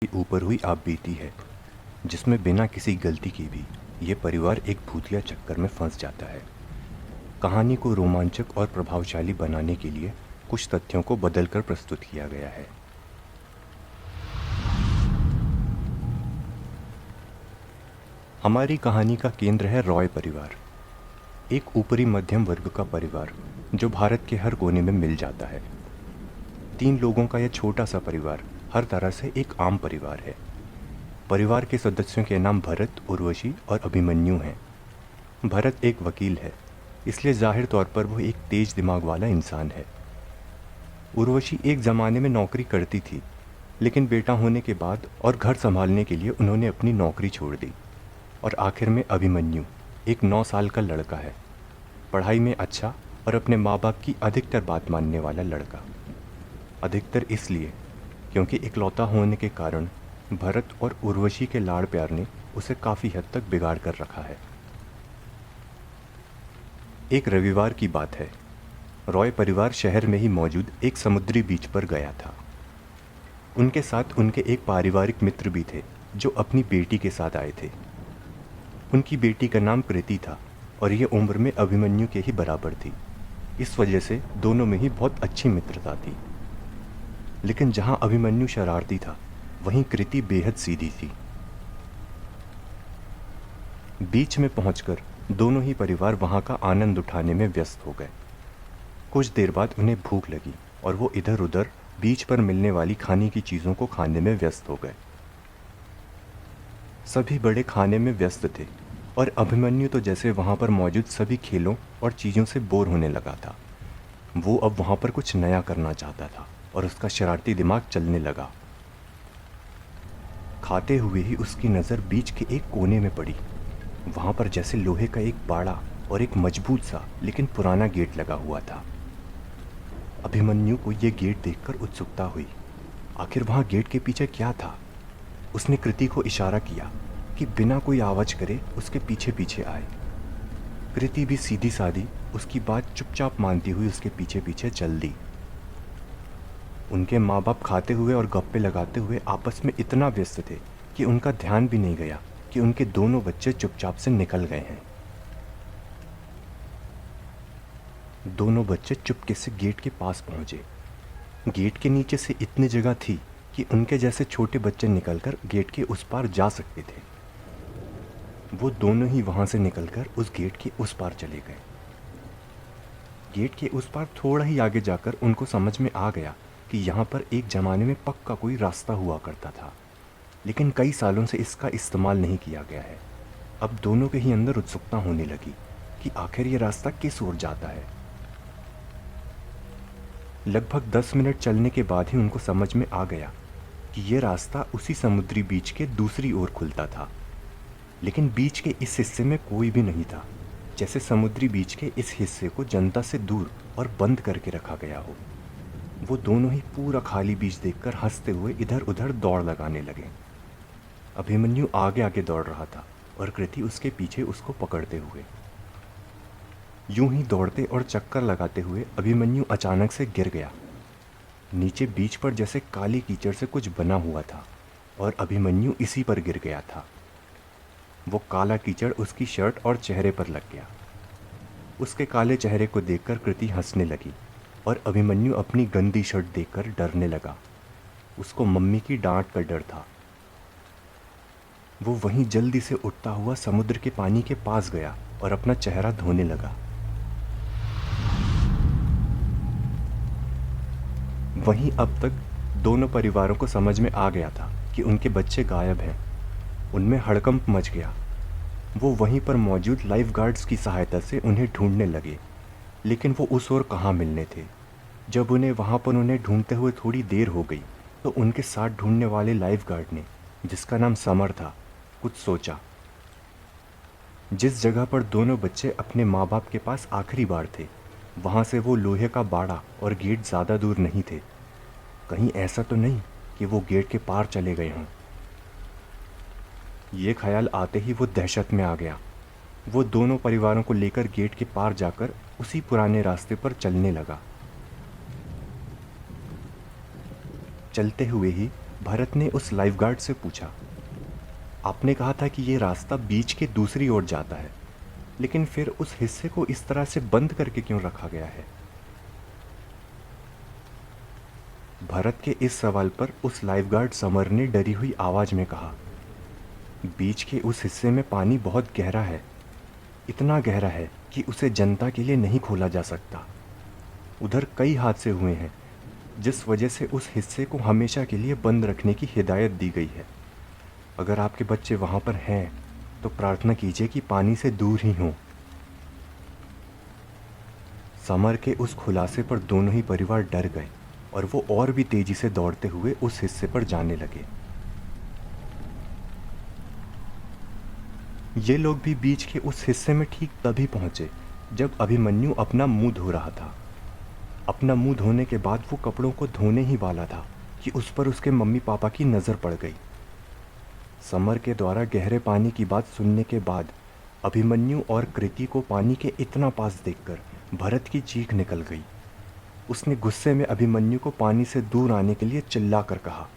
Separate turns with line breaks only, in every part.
के ऊपर हुई आप बीती है, जिसमें बिना किसी गलती के भी ये परिवार एक भूतिया चक्कर में फंस जाता है। कहानी को रोमांचक और प्रभावशाली बनाने के लिए कुछ तथ्यों को बदलकर प्रस्तुत किया गया है। हमारी कहानी का केंद्र है रॉय परिवार, एक ऊपरी मध्यम वर्ग का परिवार जो भारत के हर कोने में मिल जाता है। 3 लोगों का यह छोटा सा परिवार हर तरह से एक आम परिवार है। परिवार के सदस्यों के नाम भरत, उर्वशी और अभिमन्यु हैं। भरत एक वकील है, इसलिए जाहिर तौर पर वो एक तेज दिमाग वाला इंसान है। उर्वशी एक ज़माने में नौकरी करती थी, लेकिन बेटा होने के बाद और घर संभालने के लिए उन्होंने अपनी नौकरी छोड़ दी। और आखिर में अभिमन्यु एक 9 साल का लड़का है, पढ़ाई में अच्छा और अपने माँ बाप की अधिकतर बात मानने वाला लड़का। अधिकतर इसलिए क्योंकि इकलौता होने के कारण भरत और उर्वशी के लाड़ प्यार ने उसे काफ़ी हद तक बिगाड़ कर रखा है। एक रविवार की बात है। रॉय परिवार शहर में ही मौजूद एक समुद्री बीच पर गया था। उनके साथ उनके एक पारिवारिक मित्र भी थे जो अपनी बेटी के साथ आए थे। उनकी बेटी का नाम कृति था और ये उम्र में अभिमन्यु के ही बराबर थी। इस वजह से दोनों में ही बहुत अच्छी मित्रता थी। लेकिन जहाँ अभिमन्यु शरारती था, वहीं कृति बेहद सीधी थी। बीच में पहुंचकर दोनों ही परिवार वहां का आनंद उठाने में व्यस्त हो गए। कुछ देर बाद उन्हें भूख लगी और वो इधर उधर बीच पर मिलने वाली खाने की चीज़ों को खाने में व्यस्त हो गए। सभी बड़े खाने में व्यस्त थे और अभिमन्यु तो जैसे वहाँ पर मौजूद सभी खेलों और चीज़ों से बोर होने लगा था। वो अब वहाँ पर कुछ नया करना चाहता था और उसका शरारती दिमाग चलने लगा। खाते हुए ही उसकी नज़र बीच के एक कोने में पड़ी। वहाँ पर जैसे लोहे का एक बाड़ा और एक मजबूत सा लेकिन पुराना गेट लगा हुआ था। अभिमन्यु को ये गेट देखकर उत्सुकता हुई। आखिर वहाँ गेट के पीछे क्या था? उसने कृति को इशारा किया कि बिना कोई आवाज़ करे उसके पीछे पीछे आए। कृति भी सीधी सादी उसकी बात चुपचाप मानती हुई उसके पीछे पीछे चल दी। उनके माँ बाप खाते हुए और गप्पे लगाते हुए आपस में इतना व्यस्त थे कि उनका ध्यान भी नहीं गया कि उनके दोनों बच्चे चुपचाप से निकल गए हैं। दोनों बच्चे चुपके से गेट के पास पहुंचे। गेट के नीचे से इतनी जगह थी कि उनके जैसे छोटे बच्चे निकलकर गेट के उस पार जा सकते थे। वो दोनों ही वहां से निकलकर उस गेट के उस पार चले गए। गेट के उस पार थोड़ा ही आगे जाकर उनको समझ में आ गया कि यहाँ पर एक ज़माने में पक्का कोई रास्ता हुआ करता था, लेकिन कई सालों से इसका इस्तेमाल नहीं किया गया है। अब दोनों के ही अंदर उत्सुकता होने लगी कि आखिर ये रास्ता किस ओर जाता है। लगभग 10 मिनट चलने के बाद ही उनको समझ में आ गया कि ये रास्ता उसी समुद्री बीच के दूसरी ओर खुलता था, लेकिन बीच के इस हिस्से में कोई भी नहीं था, जैसे समुद्री बीच के इस हिस्से को जनता से दूर और बंद करके रखा गया हो। वो दोनों ही पूरा खाली बीच देखकर हंसते हुए इधर उधर दौड़ लगाने लगे। अभिमन्यु आगे आगे दौड़ रहा था और कृति उसके पीछे उसको पकड़ते हुए। यूं ही दौड़ते और चक्कर लगाते हुए अभिमन्यु अचानक से गिर गया। नीचे बीच पर जैसे काली कीचड़ से कुछ बना हुआ था और अभिमन्यु इसी पर गिर गया था। वो काला कीचड़ उसकी शर्ट और चेहरे पर लग गया। उसके काले चेहरे को देखकर कृति हंसने लगी और अभिमन्यु अपनी गंदी शर्ट देखकर डरने लगा। उसको मम्मी की डांट का डर था। वो वहीं जल्दी से उठता हुआ समुद्र के पानी के पास गया और अपना चेहरा धोने लगा। वहीं अब तक दोनों परिवारों को समझ में आ गया था कि उनके बच्चे गायब हैं। उनमें हड़कंप मच गया। वो वहीं पर मौजूद लाइफ गार्ड्स की सहायता से उन्हें ढूंढने लगे, लेकिन वो उस ओर कहाँ मिलने थे। जब उन्हें ढूंढते हुए थोड़ी देर हो गई तो उनके साथ ढूंढने वाले लाइफ गार्ड ने, जिसका नाम समर था, कुछ सोचा। जिस जगह पर दोनों बच्चे अपने माँ बाप के पास आखिरी बार थे, वहाँ से वो लोहे का बाड़ा और गेट ज़्यादा दूर नहीं थे। कहीं ऐसा तो नहीं कि वो गेट के पार चले गए हों। ये ख्याल आते ही वो दहशत में आ गया। वो दोनों परिवारों को लेकर गेट के पार जाकर उसी पुराने रास्ते पर चलने लगा। चलते हुए ही भरत ने उस लाइफगार्ड से पूछा, आपने कहा था कि ये रास्ता बीच के दूसरी ओर जाता है, लेकिन फिर उस हिस्से को इस तरह से बंद करके क्यों रखा गया है? भरत के इस सवाल पर उस लाइफगार्ड समर ने डरी हुई आवाज में कहा, बीच के उस हिस्से में पानी बहुत गहरा है, इतना गहरा है कि उसे जनता के लिए नहीं खोला जा सकता। उधर कई हादसे हुए हैं, जिस वजह से उस हिस्से को हमेशा के लिए बंद रखने की हिदायत दी गई है। अगर आपके बच्चे वहाँ पर हैं तो प्रार्थना कीजिए कि पानी से दूर ही हों। समर के उस खुलासे पर दोनों ही परिवार डर गए और वो और भी तेजी से दौड़ते हुए उस हिस्से पर जाने लगे। ये लोग भी बीच के उस हिस्से में ठीक तभी पहुंचे जब अभिमन्यु अपना मुंह धो रहा था। अपना मुंह धोने के बाद वो कपड़ों को धोने ही वाला था कि उस पर उसके मम्मी पापा की नज़र पड़ गई। समर के द्वारा गहरे पानी की बात सुनने के बाद अभिमन्यु और कृति को पानी के इतना पास देखकर भरत की चीख निकल गई। उसने गुस्से में अभिमन्यु को पानी से दूर आने के लिए चिल्लाकर कहा।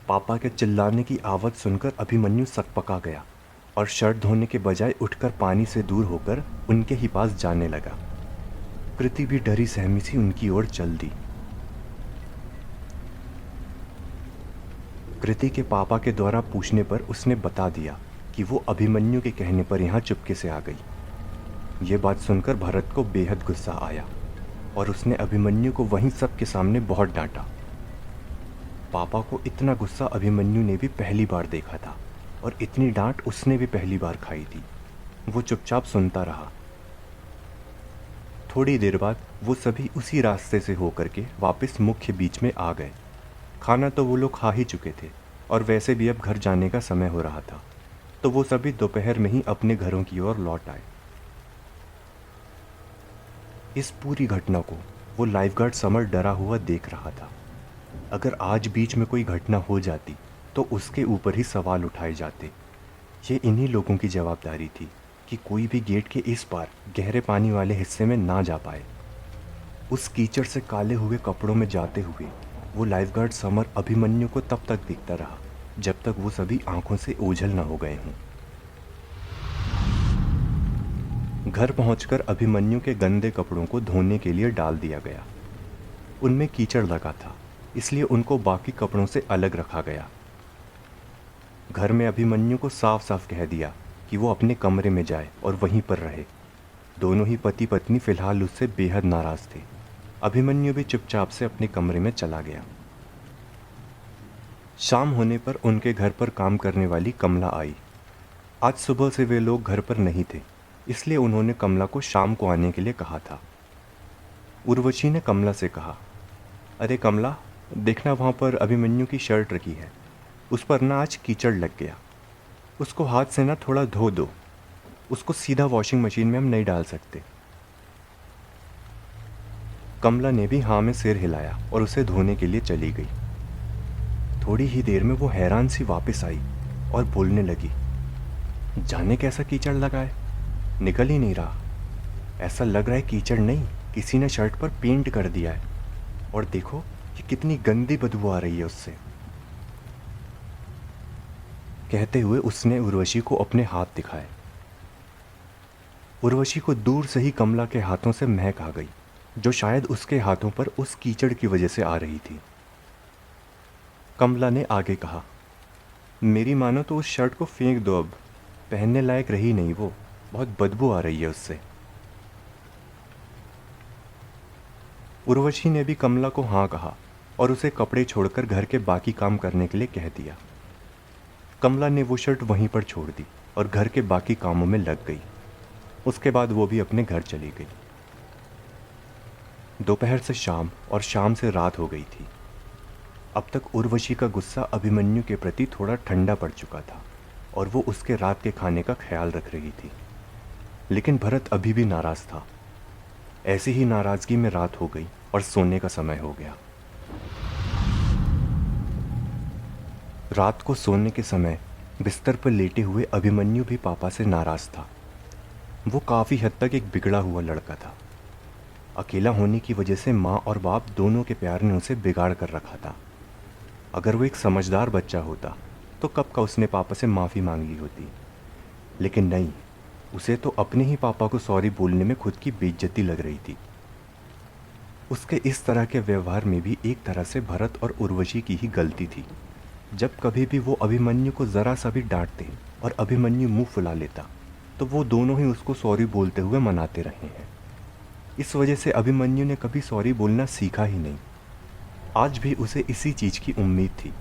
पापा के चिल्लाने की आवाज़ सुनकर अभिमन्यु सकपका गया और शर्ट धोने के बजाय उठकर पानी से दूर होकर उनके ही पास जाने लगा। कृति भी डरी सहमी सी उनकी ओर चल दी। कृति के पापा के द्वारा पूछने पर उसने बता दिया कि वो अभिमन्यु के कहने पर यहाँ चुपके से आ गई। ये बात सुनकर भरत को बेहद गुस्सा आया और उसने अभिमन्यु को वहीं सबके सामने बहुत डांटा। पापा को इतना गुस्सा अभिमन्यु ने भी पहली बार देखा था और इतनी डांट उसने भी पहली बार खाई थी। वो चुपचाप सुनता रहा। थोड़ी देर बाद वो सभी उसी रास्ते से होकर के वापस मुख्य बीच में आ गए। खाना तो वो लोग खा ही चुके थे और वैसे भी अब घर जाने का समय हो रहा था, तो वो सभी दोपहर में ही अपने घरों की ओर लौट आए। इस पूरी घटना को वो लाइफगार्ड समर डरा हुआ देख रहा था। अगर आज बीच में कोई घटना हो जाती तो उसके ऊपर ही सवाल उठाए जाते। ये इन्हीं लोगों की जवाबदारी थी कि कोई भी गेट के इस पार गहरे पानी वाले हिस्से में ना जा पाए। उस कीचड़ से काले हुए कपड़ों में जाते हुए वो लाइफगार्ड समर अभिमन्यु को तब तक देखता रहा जब तक वो सभी आंखों से ओझल न हो गए हों। घर पहुंचकर अभिमन्यु के गंदे कपड़ों को धोने के लिए डाल दिया गया। उनमें कीचड़ लगा था, इसलिए उनको बाकी कपड़ों से अलग रखा गया। घर में अभिमन्यु को साफ साफ कह दिया कि वो अपने कमरे में जाए और वहीं पर रहे। दोनों ही पति पत्नी फिलहाल उससे बेहद नाराज थे। अभिमन्यु भी चुपचाप से अपने कमरे में चला गया। शाम होने पर उनके घर पर काम करने वाली कमला आई। आज सुबह से वे लोग घर पर नहीं थे, इसलिए उन्होंने कमला को शाम को आने के लिए कहा था। उर्वशी ने कमला से कहा, अरे कमला, देखना वहाँ पर अभिमन्यु की शर्ट रखी है, उस पर ना आज कीचड़ लग गया। उसको हाथ से ना थोड़ा धो दो, उसको सीधा वॉशिंग मशीन में हम नहीं डाल सकते। कमला ने भी हाँ में सिर हिलाया और उसे धोने के लिए चली गई। थोड़ी ही देर में वो हैरान सी वापस आई और बोलने लगी, जाने कैसा कीचड़ लगा है, निकल ही नहीं रहा। ऐसा लग रहा है कीचड़ नहीं, किसी ने शर्ट पर पेंट कर दिया है, और देखो कि कितनी गंदी बदबू आ रही है उससे। कहते हुए उसने उर्वशी को अपने हाथ दिखाए। उर्वशी को दूर से ही कमला के हाथों से महक आ गई, जो शायद उसके हाथों पर उस कीचड़ की वजह से आ रही थी। कमला ने आगे कहा, मेरी मानो तो उस शर्ट को फेंक दो, अब पहनने लायक रही नहीं वो, बहुत बदबू आ रही है उससे। उर्वशी ने भी कमला को हाँ कहा और उसे कपड़े छोड़कर घर के बाकी काम करने के लिए कह दिया। कमला ने वो शर्ट वहीं पर छोड़ दी और घर के बाकी कामों में लग गई। उसके बाद वो भी अपने घर चली गई। दोपहर से शाम और शाम से रात हो गई थी। अब तक उर्वशी का गुस्सा अभिमन्यु के प्रति थोड़ा ठंडा पड़ चुका था और वो उसके रात के खाने का ख्याल रख रही थी, लेकिन भरत अभी भी नाराज था। ऐसी ही नाराजगी में रात हो गई और सोने का समय हो गया। रात को सोने के समय बिस्तर पर लेटे हुए अभिमन्यु भी पापा से नाराज था। वो काफ़ी हद तक एक बिगड़ा हुआ लड़का था। अकेला होने की वजह से माँ और बाप दोनों के प्यार ने उसे बिगाड़ कर रखा था। अगर वो एक समझदार बच्चा होता तो कब का उसने पापा से माफ़ी मांग ली होती, लेकिन नहीं, उसे तो अपने ही पापा को सॉरी बोलने में खुद की बेइज्जती लग रही थी। उसके इस तरह के व्यवहार में भी एक तरह से भरत और उर्वशी की ही गलती थी। जब कभी भी वो अभिमन्यु को ज़रा सा भी डांटते और अभिमन्यु मुंह फुला लेता तो वो दोनों ही उसको सॉरी बोलते हुए मनाते रहे हैं। इस वजह से अभिमन्यु ने कभी सॉरी बोलना सीखा ही नहीं। आज भी उसे इसी चीज़ की उम्मीद थी।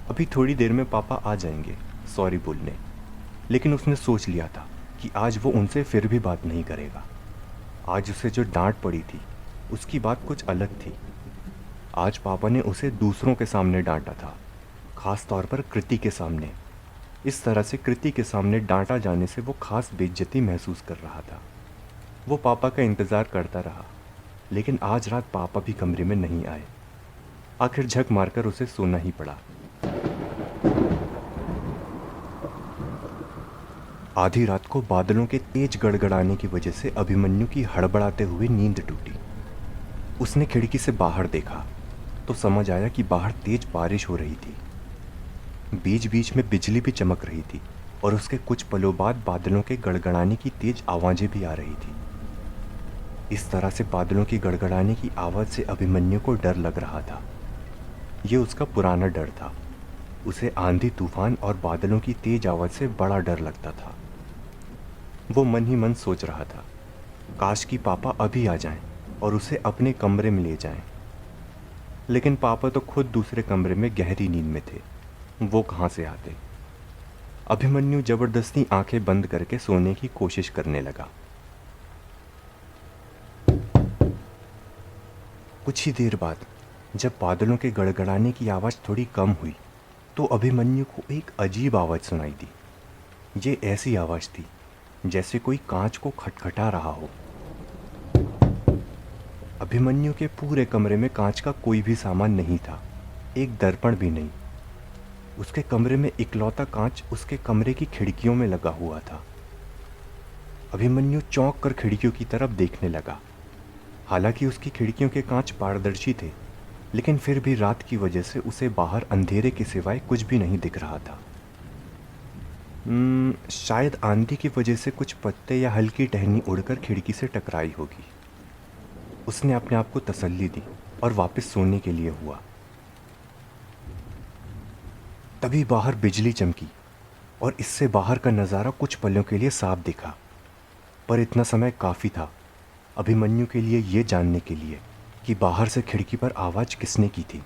अभी थोड़ी देर में पापा आ जाएंगे सॉरी बोलने, लेकिन उसने सोच लिया था कि आज वो उनसे फिर भी बात नहीं करेगा। आज उसे जो डांट पड़ी थी उसकी बात कुछ अलग थी। आज पापा ने उसे दूसरों के सामने डांटा था, खास तौर पर कृति के सामने। इस तरह से कृति के सामने डांटा जाने से वो खास बेइज्जती महसूस कर रहा था। वो पापा का इंतज़ार करता रहा, लेकिन आज रात पापा भी कमरे में नहीं आए। आखिर झक मारकर उसे सोना ही पड़ा। आधी रात को बादलों के तेज गड़गड़ाने की वजह से अभिमन्यु की हड़बड़ाते हुए नींद टूटी। उसने खिड़की से बाहर देखा तो समझ आया कि बाहर तेज बारिश हो रही थी। बीच बीच में बिजली भी चमक रही थी और उसके कुछ पलों बाद बादलों के गड़गड़ाने की तेज आवाज़ें भी आ रही थी। इस तरह से बादलों की गड़गड़ाने की आवाज़ से अभिमन्यु को डर लग रहा था। ये उसका पुराना डर था। उसे आंधी तूफान और बादलों की तेज आवाज़ से बड़ा डर लगता था। वो मन ही मन सोच रहा था, काश कि पापा अभी आ जाएं और उसे अपने कमरे में ले जाएं। लेकिन पापा तो खुद दूसरे कमरे में गहरी नींद में थे, वो कहाँ से आते। अभिमन्यु जबरदस्ती आंखें बंद करके सोने की कोशिश करने लगा। कुछ ही देर बाद जब बादलों के गड़गड़ाने की आवाज़ थोड़ी कम हुई तो अभिमन्यु को एक अजीब आवाज़ सुनाई दी। ये ऐसी आवाज़ थी जैसे कोई कांच को खटखटा रहा हो। अभिमन्यु के पूरे कमरे में कांच का कोई भी सामान नहीं था, एक दर्पण भी नहीं। उसके कमरे में इकलौता कांच उसके कमरे की खिड़कियों में लगा हुआ था। अभिमन्यु चौंक कर खिड़कियों की तरफ देखने लगा। हालांकि उसकी खिड़कियों के कांच पारदर्शी थे, लेकिन फिर भी रात की वजह से उसे बाहर अंधेरे के सिवाय कुछ भी नहीं दिख रहा था। शायद आंधी की वजह से कुछ पत्ते या हल्की टहनी उड़कर खिड़की से टकराई होगी। उसने अपने आप को तसल्ली दी और वापस सोने के लिए हुआ। तभी बाहर बिजली चमकी और इससे बाहर का नज़ारा कुछ पलों के लिए साफ दिखा, पर इतना समय काफ़ी था अभिमन्यु के लिए ये जानने के लिए कि बाहर से खिड़की पर आवाज़ किसने की थी।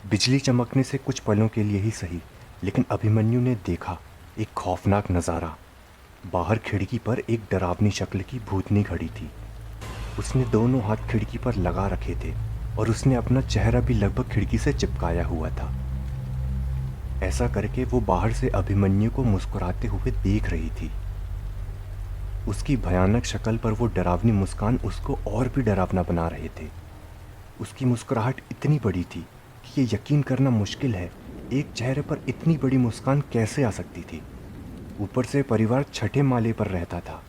बिजली चमकने से कुछ पलों के लिए ही सही, लेकिन अभिमन्यु ने देखा एक खौफनाक नज़ारा। बाहर खिड़की पर एक डरावनी शक्ल की भूतनी खड़ी थी। उसने दोनों हाथ खिड़की पर लगा रखे थे और उसने अपना चेहरा भी लगभग खिड़की से चिपकाया हुआ था। ऐसा करके वो बाहर से अभिमन्यु को मुस्कुराते हुए देख रही थी। उसकी भयानक शक्ल पर वो डरावनी मुस्कान उसको और भी डरावना बना रहे थे। उसकी मुस्कुराहट इतनी बड़ी थी कि ये यकीन करना मुश्किल है, एक चेहरे पर इतनी बड़ी मुस्कान कैसे आ सकती थी। ऊपर से परिवार छठे माले पर रहता था।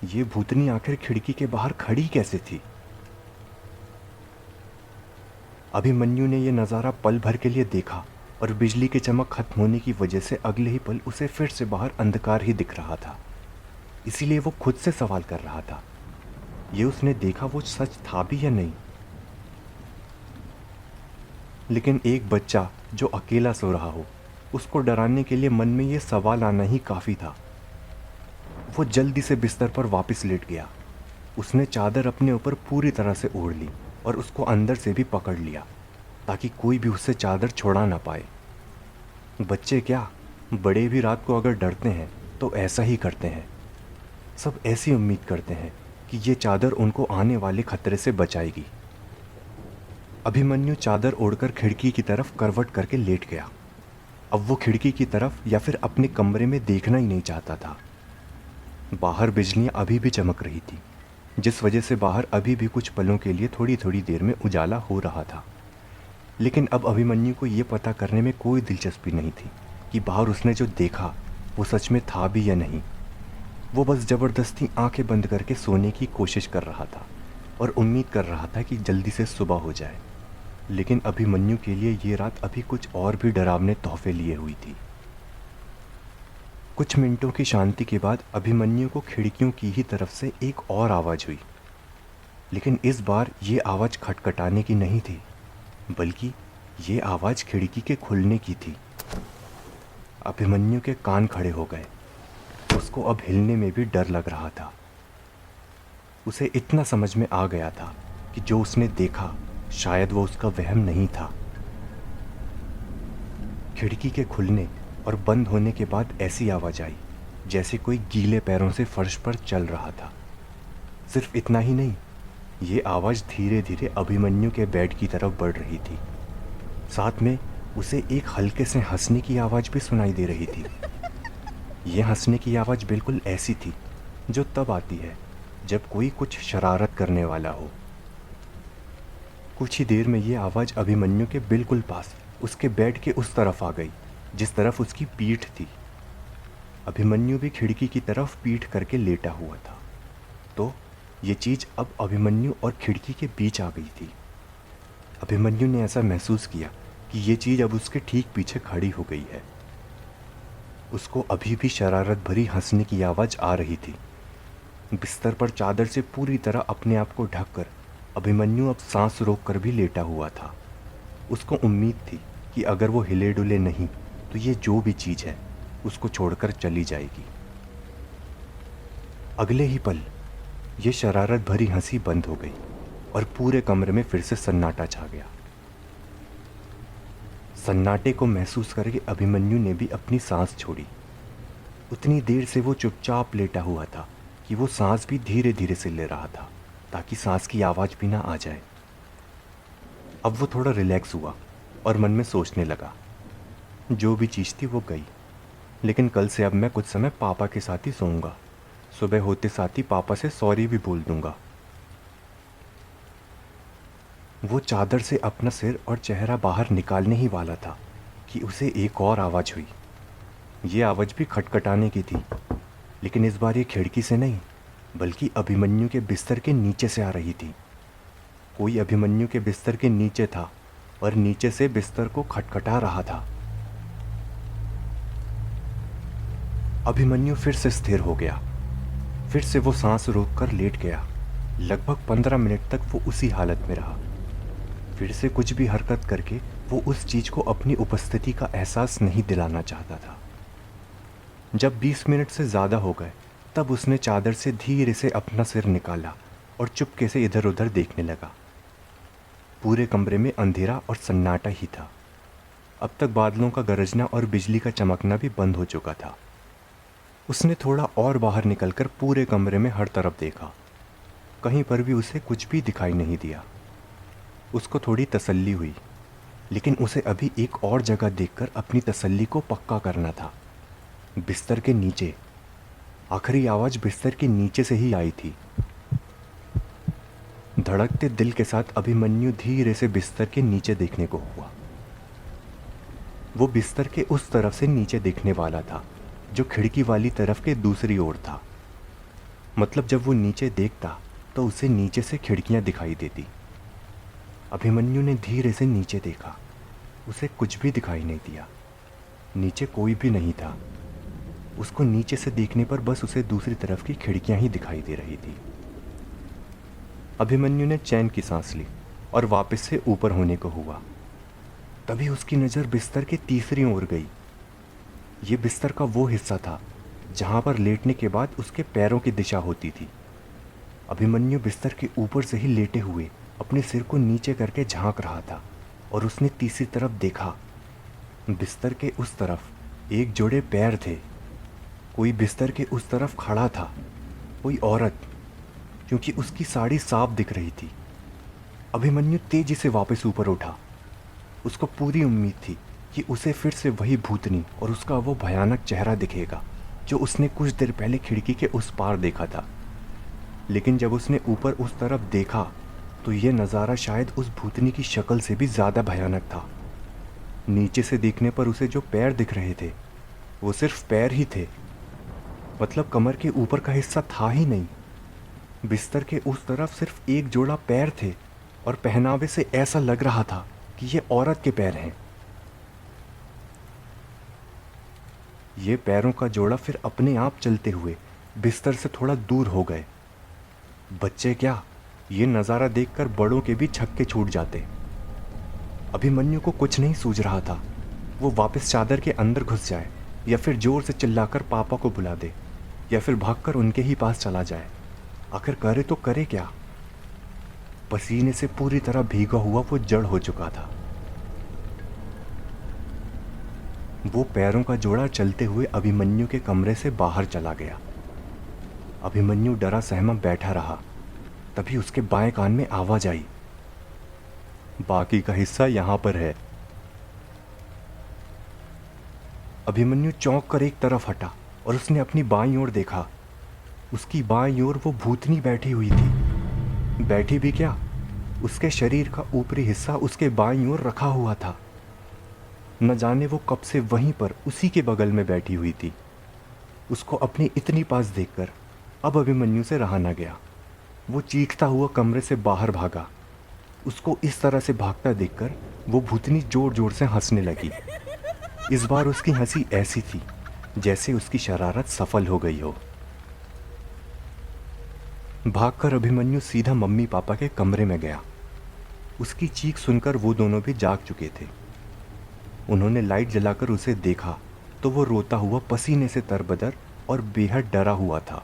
ये भूतनी आखिर खिड़की के बाहर खड़ी कैसे थी। अभिमन्यु ने यह नज़ारा पल भर के लिए देखा और बिजली की चमक खत्म होने की वजह से अगले ही पल उसे फिर से बाहर अंधकार ही दिख रहा था। इसीलिए वो खुद से सवाल कर रहा था, ये उसने देखा वो सच था भी या नहीं। लेकिन एक बच्चा जो अकेला सो रहा हो, उसको डराने के लिए मन में ये सवाल आना ही काफ़ी था। वो जल्दी से बिस्तर पर वापस लेट गया। उसने चादर अपने ऊपर पूरी तरह से ओढ़ ली और उसको अंदर से भी पकड़ लिया ताकि कोई भी उससे चादर छोड़ा ना पाए। बच्चे क्या, बड़े भी रात को अगर डरते हैं तो ऐसा ही करते हैं। सब ऐसी उम्मीद करते हैं कि ये चादर उनको आने वाले खतरे से बचाएगी। अभिमन्यु चादर ओढ़कर खिड़की की तरफ करवट करके लेट गया। अब वो खिड़की की तरफ या फिर अपने कमरे में देखना ही नहीं चाहता था। बाहर बिजलियाँ अभी भी चमक रही थी, जिस वजह से बाहर अभी भी कुछ पलों के लिए थोड़ी थोड़ी देर में उजाला हो रहा था। लेकिन अब अभिमन्यु को ये पता करने में कोई दिलचस्पी नहीं थी कि बाहर उसने जो देखा वो सच में था भी या नहीं। वो बस ज़बरदस्ती आंखें बंद करके सोने की कोशिश कर रहा था और उम्मीद कर रहा था कि जल्दी से सुबह हो जाए। लेकिन अभिमन्यु के लिए ये रात अभी कुछ और भी डरावने तोहफे लिए हुई थी। कुछ मिनटों की शांति के बाद अभिमन्यु को खिड़कियों की ही तरफ से एक और आवाज़ हुई। लेकिन इस बार ये आवाज़ खटखटाने की नहीं थी, बल्कि ये आवाज़ खिड़की के खुलने की थी। अभिमन्यु के कान खड़े हो गए। उसको अब हिलने में भी डर लग रहा था। उसे इतना समझ में आ गया था कि जो उसने देखा शायद वो उसका वहम नहीं था। खिड़की के खुलने और बंद होने के बाद ऐसी आवाज़ आई जैसे कोई गीले पैरों से फर्श पर चल रहा था। सिर्फ इतना ही नहीं, ये आवाज़ धीरे धीरे अभिमन्यु के बेड की तरफ बढ़ रही थी। साथ में उसे एक हल्के से हंसने की आवाज़ भी सुनाई दे रही थी। ये हंसने की आवाज़ बिल्कुल ऐसी थी जो तब आती है जब कोई कुछ शरारत करने वाला हो। कुछ ही देर में ये आवाज़ अभिमन्यु के बिल्कुल पास उसके बेड के उस तरफ आ गई जिस तरफ उसकी पीठ थी। अभिमन्यु भी खिड़की की तरफ पीठ करके लेटा हुआ था, तो ये चीज़ अब अभिमन्यु और खिड़की के बीच आ गई थी। अभिमन्यु ने ऐसा महसूस किया कि ये चीज़ अब उसके ठीक पीछे खड़ी हो गई है। उसको अभी भी शरारत भरी हंसने की आवाज़ आ रही थी। बिस्तर पर चादर से पूरी तरह अपने आप को ढककर अभिमन्यु अब सांस रोककर भी लेटा हुआ था। उसको उम्मीद थी कि अगर वो हिले डुले नहीं तो ये जो भी चीज़ है उसको छोड़कर चली जाएगी। अगले ही पल ये शरारत भरी हंसी बंद हो गई और पूरे कमरे में फिर से सन्नाटा छा गया। सन्नाटे को महसूस करके अभिमन्यु ने भी अपनी सांस छोड़ी। उतनी देर से वो चुपचाप लेटा हुआ था कि वो सांस भी धीरे धीरे से ले रहा था ताकि सांस की आवाज़ भी ना आ जाए। अब वो थोड़ा रिलैक्स हुआ और मन में सोचने लगा, जो भी चीज़ थी वो गई, लेकिन कल से अब मैं कुछ समय पापा के साथ ही सोऊंगा। सुबह होते साथ ही पापा से सॉरी भी बोल दूंगा। वो चादर से अपना सिर और चेहरा बाहर निकालने ही वाला था कि उसे एक और आवाज़ हुई। ये आवाज़ भी खटखटाने की थी, लेकिन इस बार ये खिड़की से नहीं बल्कि अभिमन्यु के बिस्तर के नीचे से आ रही थी। कोई अभिमन्यु के बिस्तर के नीचे था और नीचे से बिस्तर को खटखटा रहा था। अभिमन्यु फिर से स्थिर हो गया। फिर से वो सांस रोककर लेट गया। लगभग 15 मिनट तक वो उसी हालत में रहा। फिर से कुछ भी हरकत करके वो उस चीज़ को अपनी उपस्थिति का एहसास नहीं दिलाना चाहता था। जब 20 मिनट से ज़्यादा हो गए तब उसने चादर से धीरे से अपना सिर निकाला और चुपके से इधर उधर देखने लगा। पूरे कमरे में अंधेरा और सन्नाटा ही था। अब तक बादलों का गरजना और बिजली का चमकना भी बंद हो चुका था। उसने थोड़ा और बाहर निकलकर पूरे कमरे में हर तरफ देखा। कहीं पर भी उसे कुछ भी दिखाई नहीं दिया। उसको थोड़ी तसल्ली हुई, लेकिन उसे अभी एक और जगह देखकर अपनी तसल्ली को पक्का करना था। बिस्तर के नीचे। आखिरी आवाज़ बिस्तर के नीचे से ही आई थी। धड़कते दिल के साथ अभिमन्यु धीरे से बिस्तर के नीचे देखने को हुआ। वो बिस्तर के उस तरफ से नीचे देखने वाला था जो खिड़की वाली तरफ के दूसरी ओर था। मतलब जब वो नीचे देखता तो उसे नीचे से खिड़कियां दिखाई देती। अभिमन्यु ने धीरे से नीचे देखा। उसे कुछ भी दिखाई नहीं दिया। नीचे कोई भी नहीं था। उसको नीचे से देखने पर बस उसे दूसरी तरफ की खिड़कियां ही दिखाई दे रही थी। अभिमन्यु ने चैन की सांस ली और वापस से ऊपर होने को हुआ। तभी उसकी नज़र बिस्तर के तीसरी ओर गई। ये बिस्तर का वो हिस्सा था जहाँ पर लेटने के बाद उसके पैरों की दिशा होती थी। अभिमन्यु बिस्तर के ऊपर से ही लेटे हुए अपने सिर को नीचे करके झांक रहा था और उसने तीसरी तरफ देखा। बिस्तर के उस तरफ एक जोड़े पैर थे। कोई बिस्तर के उस तरफ खड़ा था, कोई औरत, क्योंकि उसकी साड़ी साफ दिख रही थी। अभिमन्यु तेजी से वापस ऊपर उठा। उसको पूरी उम्मीद थी कि उसे फिर से वही भूतनी और उसका वो भयानक चेहरा दिखेगा जो उसने कुछ देर पहले खिड़की के उस पार देखा था। लेकिन जब उसने ऊपर उस तरफ देखा तो ये नज़ारा शायद उस भूतनी की शक्ल से भी ज़्यादा भयानक था। नीचे से देखने पर उसे जो पैर दिख रहे थे वो सिर्फ पैर ही थे। मतलब कमर के ऊपर का हिस्सा था ही नहीं। बिस्तर के उस तरफ सिर्फ एक जोड़ा पैर थे और पहनावे से ऐसा लग रहा था कि ये औरत के पैर हैं। ये पैरों का जोड़ा फिर अपने आप चलते हुए बिस्तर से थोड़ा दूर हो गए। बच्चे क्या, ये नज़ारा देखकर बड़ों के भी छक्के छूट जाते। अभिमन्यु को कुछ नहीं सूझ रहा था। वो वापस चादर के अंदर घुस जाए या फिर जोर से चिल्लाकर पापा को बुला दे या फिर भागकर उनके ही पास चला जाए। आखिर करे तो करे क्या। पसीने से पूरी तरह भीगा हुआ वो जड़ हो चुका था। वो पैरों का जोड़ा चलते हुए अभिमन्यु के कमरे से बाहर चला गया। अभिमन्यु डरा सहमा बैठा रहा। तभी उसके बाएं कान में आवाज आई, बाकी का हिस्सा यहां पर है। अभिमन्यु चौंक कर एक तरफ हटा और उसने अपनी बाईं ओर देखा। उसकी बाईं ओर वो भूतनी बैठी हुई थी। बैठी भी क्या, उसके शरीर का ऊपरी हिस्सा उसके बाईं ओर रखा हुआ था। न जाने वो कब से वहीं पर उसी के बगल में बैठी हुई थी। उसको अपनी इतनी पास देखकर अब अभिमन्यु से रहा न गया। वो चीखता हुआ कमरे से बाहर भागा। उसको इस तरह से भागता देखकर वो भूतनी जोर जोर से हंसने लगी। इस बार उसकी हंसी ऐसी थी जैसे उसकी शरारत सफल हो गई हो। भागकर अभिमन्यु सीधा मम्मी पापा के कमरे में गया। उसकी चीख सुनकर वो दोनों भी जाग चुके थे। उन्होंने लाइट जलाकर उसे देखा तो वो रोता हुआ पसीने से तरबदर और बेहद डरा हुआ था।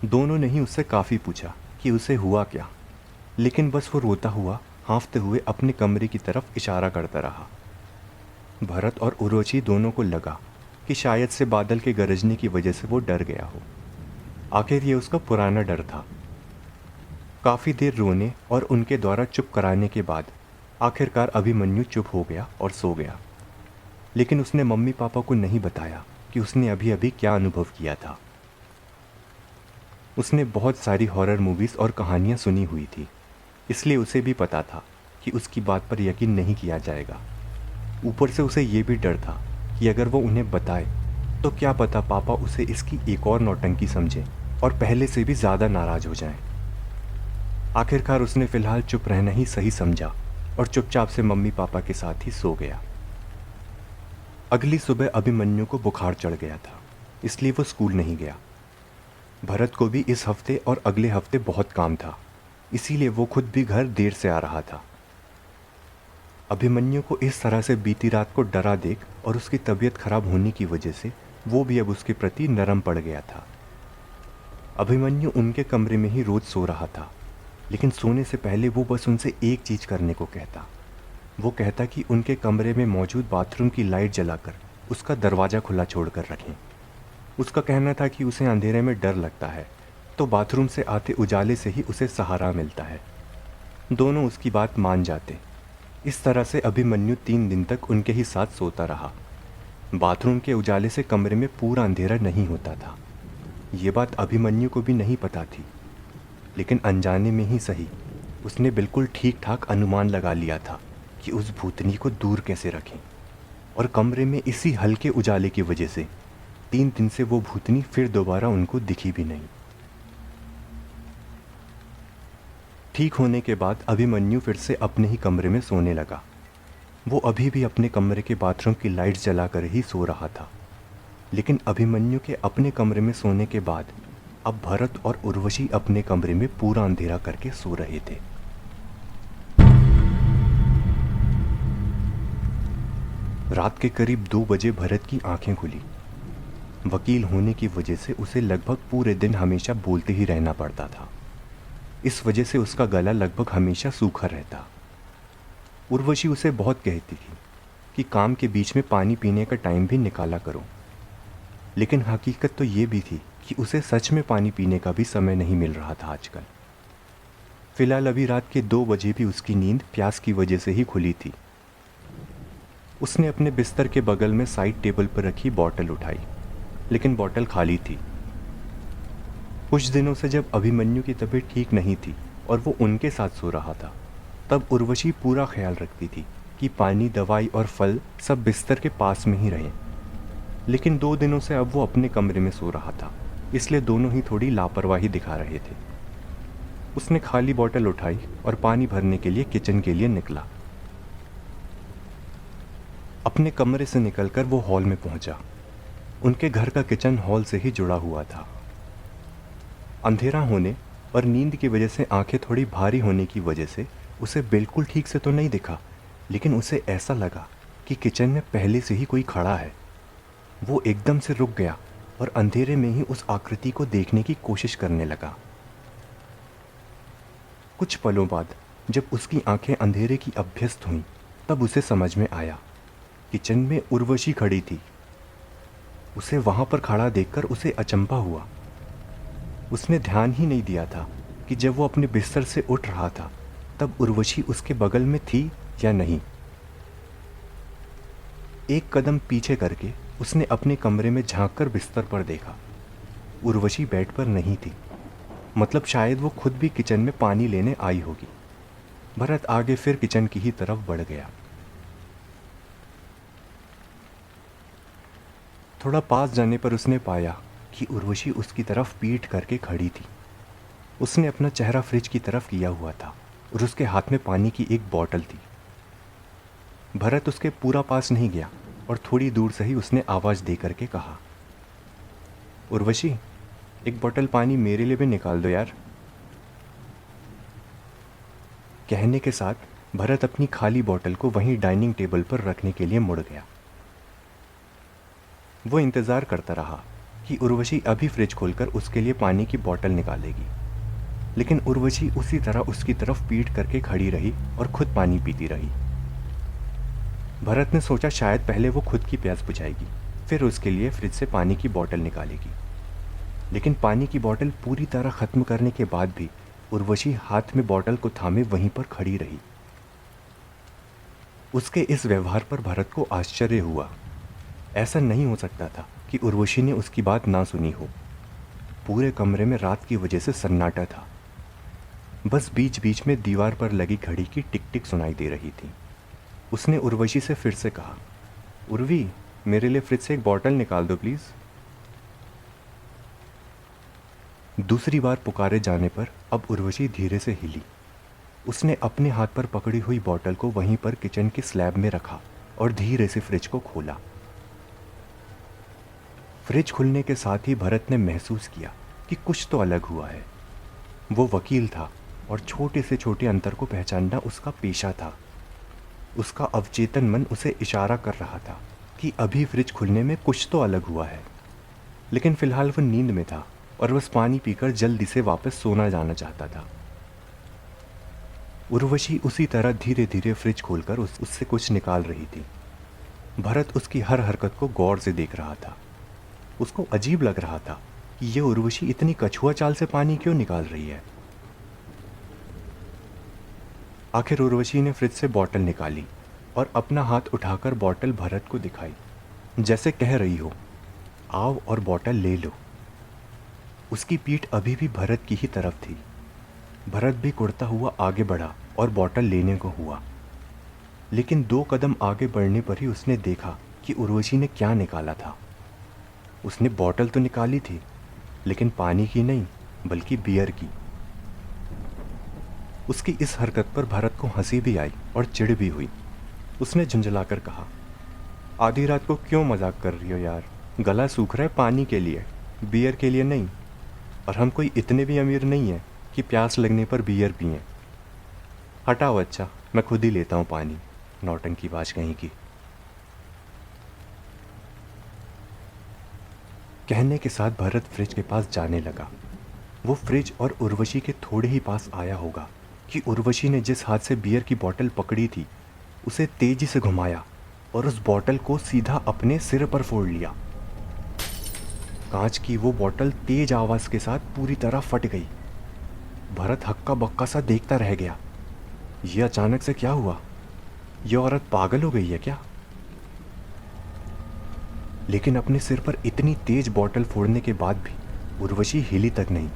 दोनों ने ही उससे काफ़ी पूछा कि उसे हुआ क्या, लेकिन बस वो रोता हुआ हाँफते हुए अपने कमरे की तरफ इशारा करता रहा। भरत और उर्वशी दोनों को लगा कि शायद से बादल के गरजने की वजह से वो डर गया हो। आखिर ये उसका पुराना डर था। काफ़ी देर रोने और उनके द्वारा चुप कराने के बाद आखिरकार अभिमन्यु चुप हो गया और सो गया। लेकिन उसने मम्मी पापा को नहीं बताया कि उसने अभी अभी क्या अनुभव किया था। उसने बहुत सारी हॉरर मूवीज़ और कहानियाँ सुनी हुई थी, इसलिए उसे भी पता था कि उसकी बात पर यकीन नहीं किया जाएगा। ऊपर से उसे ये भी डर था कि अगर वो उन्हें बताए तो क्या पता पापा उसे इसकी एक और नौटंकी समझें और पहले से भी ज़्यादा नाराज़ हो जाएं। आखिरकार उसने फ़िलहाल चुप रहना ही सही समझा और चुपचाप से मम्मी पापा के साथ ही सो गया। अगली सुबह अभिमन्यु को बुखार चढ़ गया था, इसलिए वो स्कूल नहीं गया। भरत को भी इस हफ्ते और अगले हफ्ते बहुत काम था, इसीलिए वो खुद भी घर देर से आ रहा था। अभिमन्यु को इस तरह से बीती रात को डरा देख और उसकी तबीयत खराब होने की वजह से वो भी अब उसके प्रति नरम पड़ गया था। अभिमन्यु उनके कमरे में ही रोज सो रहा था, लेकिन सोने से पहले वो बस उनसे एक चीज़ करने को कहता। वो कहता कि उनके कमरे में मौजूद बाथरूम की लाइट जलाकर उसका दरवाज़ा खुला छोड़कर रखें। उसका कहना था कि उसे अंधेरे में डर लगता है, तो बाथरूम से आते उजाले से ही उसे सहारा मिलता है। दोनों उसकी बात मान जाते। इस तरह से अभिमन्यु 3 दिन तक उनके ही साथ सोता रहा। बाथरूम के उजाले से कमरे में पूरा अंधेरा नहीं होता था। ये बात अभिमन्यु को भी नहीं पता थी, लेकिन अनजाने में ही सही उसने बिल्कुल ठीक ठाक अनुमान लगा लिया था कि उस भूतनी को दूर कैसे रखें। और कमरे में इसी हल्के उजाले की वजह से 3 दिन से वो भूतनी फिर दोबारा उनको दिखी भी नहीं। ठीक होने के बाद अभिमन्यु फिर से अपने ही कमरे में सोने लगा। वो अभी भी अपने कमरे के बाथरूम की लाइट जलाकर ही सो रहा था, लेकिन अभिमन्यु के अपने कमरे में सोने के बाद अब भरत और उर्वशी अपने कमरे में पूरा अंधेरा करके सो रहे थे। रात के करीब 2 बजे भरत की आंखें खुली। वकील होने की वजह से उसे लगभग पूरे दिन हमेशा बोलते ही रहना पड़ता था। इस वजह से उसका गला लगभग हमेशा सूखा रहता। उर्वशी उसे बहुत कहती थी कि काम के बीच में पानी पीने का टाइम भी निकाला करो, लेकिन हकीकत तो ये भी थी कि उसे सच में पानी पीने का भी समय नहीं मिल रहा था आजकल। फिलहाल अभी रात के 2 बजे भी उसकी नींद प्यास की वजह से ही खुली थी। उसने अपने बिस्तर के बगल में साइड टेबल पर रखी बॉटल उठाई, लेकिन बॉटल खाली थी। कुछ दिनों से जब अभिमन्यु की तबीयत ठीक नहीं थी और वो उनके साथ सो रहा था, तब उर्वशी पूरा ख्याल रखती थी कि पानी, दवाई और फल सब बिस्तर के पास में ही रहें। लेकिन 2 दिनों से अब वो अपने कमरे में सो रहा था, इसलिए दोनों ही थोड़ी लापरवाही दिखा रहे थे। उसने खाली बोतल उठाई और पानी भरने के लिए किचन के लिए निकला। अपने कमरे से निकलकर वो हॉल में पहुंचा। उनके घर का किचन हॉल से ही जुड़ा हुआ था। अंधेरा होने और नींद की वजह से आंखें थोड़ी भारी होने की वजह से उसे बिल्कुल ठीक से तो नहीं दिखा, लेकिन उसे ऐसा लगा कि किचन में पहले से ही कोई खड़ा है। वो एकदम से रुक गया और अंधेरे में ही उस आकृति को देखने की कोशिश करने लगा। कुछ पलों बाद जब उसकी आंखें अंधेरे की अभ्यस्त हुईं, तब उसे समझ में आया। किचन में उर्वशी खड़ी थी। उसे वहां पर खड़ा देखकर उसे अचंभा हुआ। उसने ध्यान ही नहीं दिया था कि जब वो अपने बिस्तर से उठ रहा था तब उर्वशी उसके बगल में थी या नहीं। एक कदम पीछे करके उसने अपने कमरे में झांककर बिस्तर पर देखा। उर्वशी बेड पर नहीं थी, मतलब शायद वो खुद भी किचन में पानी लेने आई होगी। भरत आगे फिर किचन की ही तरफ बढ़ गया। थोड़ा पास जाने पर उसने पाया कि उर्वशी उसकी तरफ पीठ करके खड़ी थी। उसने अपना चेहरा फ्रिज की तरफ किया हुआ था और उसके हाथ में पानी की एक बोतल थी। भरत उसके पूरा पास नहीं गया और थोड़ी दूर से ही उसने आवाज़ दे करके कहा, उर्वशी, एक बोतल पानी मेरे लिए भी निकाल दो यार। कहने के साथ भरत अपनी खाली बोतल को वहीं डाइनिंग टेबल पर रखने के लिए मुड़ गया। वो इंतज़ार करता रहा कि उर्वशी अभी फ्रिज खोलकर उसके लिए पानी की बोतल निकालेगी, लेकिन उर्वशी उसी तरह उसकी तरफ पीठ करके खड़ी रही और खुद पानी पीती रही। भरत ने सोचा शायद पहले वो खुद की प्यास बुझाएगी, फिर उसके लिए फ्रिज से पानी की बोतल निकालेगी, लेकिन पानी की बोतल पूरी तरह ख़त्म करने के बाद भी उर्वशी हाथ में बोतल को थामे वहीं पर खड़ी रही। उसके इस व्यवहार पर भरत को आश्चर्य हुआ। ऐसा नहीं हो सकता था कि उर्वशी ने उसकी बात ना सुनी हो। पूरे कमरे में रात की वजह से सन्नाटा था। बस बीच बीच में दीवार पर लगी घड़ी की टिक टिक सुनाई दे रही थी। उसने उर्वशी से फिर से कहा, उर्वी, मेरे लिए फ्रिज से एक बोतल निकाल दो प्लीज़। दूसरी बार पुकारे जाने पर अब उर्वशी धीरे से हिली। उसने अपने हाथ पर पकड़ी हुई बोतल को वहीं पर किचन की स्लैब में रखा और धीरे से फ्रिज को खोला। फ्रिज खुलने के साथ ही भरत ने महसूस किया कि कुछ तो अलग हुआ है। वो वकील था और छोटे से छोटे अंतर को पहचानना उसका पेशा था। उसका अवचेतन मन उसे इशारा कर रहा था कि अभी फ्रिज खुलने में कुछ तो अलग हुआ है, लेकिन फिलहाल वो नींद में था और बस पानी पीकर जल्दी से वापस सोना जाना चाहता था। उर्वशी उसी तरह धीरे धीरे फ्रिज खोलकर उससे कुछ निकाल रही थी। भरत उसकी हर हरकत को गौर से देख रहा था। उसको अजीब लग रहा था कि यह उर्वशी इतनी कछुआ चाल से पानी क्यों निकाल रही है। आखिर उर्वशी ने फ्रिज से बोतल निकाली और अपना हाथ उठाकर बोतल भरत को दिखाई, जैसे कह रही हो, आओ और बोतल ले लो। उसकी पीठ अभी भी भरत की ही तरफ थी। भरत भी कुड़ता हुआ आगे बढ़ा और बोतल लेने को हुआ, लेकिन 2 कदम आगे बढ़ने पर ही उसने देखा कि उर्वशी ने क्या निकाला था। उसने बोतल तो निकाली थी, लेकिन पानी की नहीं बल्कि बियर की। उसकी इस हरकत पर भरत को हंसी भी आई और चिढ़ भी हुई। उसने झुंझलाकर कहा, आधी रात को क्यों मजाक कर रही हो यार? गला सूख रहा है पानी के लिए, बियर के लिए नहीं। और हम कोई इतने भी अमीर नहीं हैं कि प्यास लगने पर बियर पिएं। हटाओ, अच्छा मैं खुद ही लेता हूँ पानी, नौटंकीबाज कहीं की। कहने के साथ भरत फ्रिज के पास जाने लगा। वो फ्रिज और उर्वशी के थोड़े ही पास आया होगा कि उर्वशी ने जिस हाथ से बियर की बोतल पकड़ी थी उसे तेजी से घुमाया और उस बोतल को सीधा अपने सिर पर फोड़ लिया। कांच की वो बोतल तेज आवाज के साथ पूरी तरह फट गई। भरत हक्का बक्का सा देखता रह गया। ये अचानक से क्या हुआ? ये औरत पागल हो गई है क्या? लेकिन अपने सिर पर इतनी तेज बोतल फोड़ने के बाद भी उर्वशी हिली तक नहीं।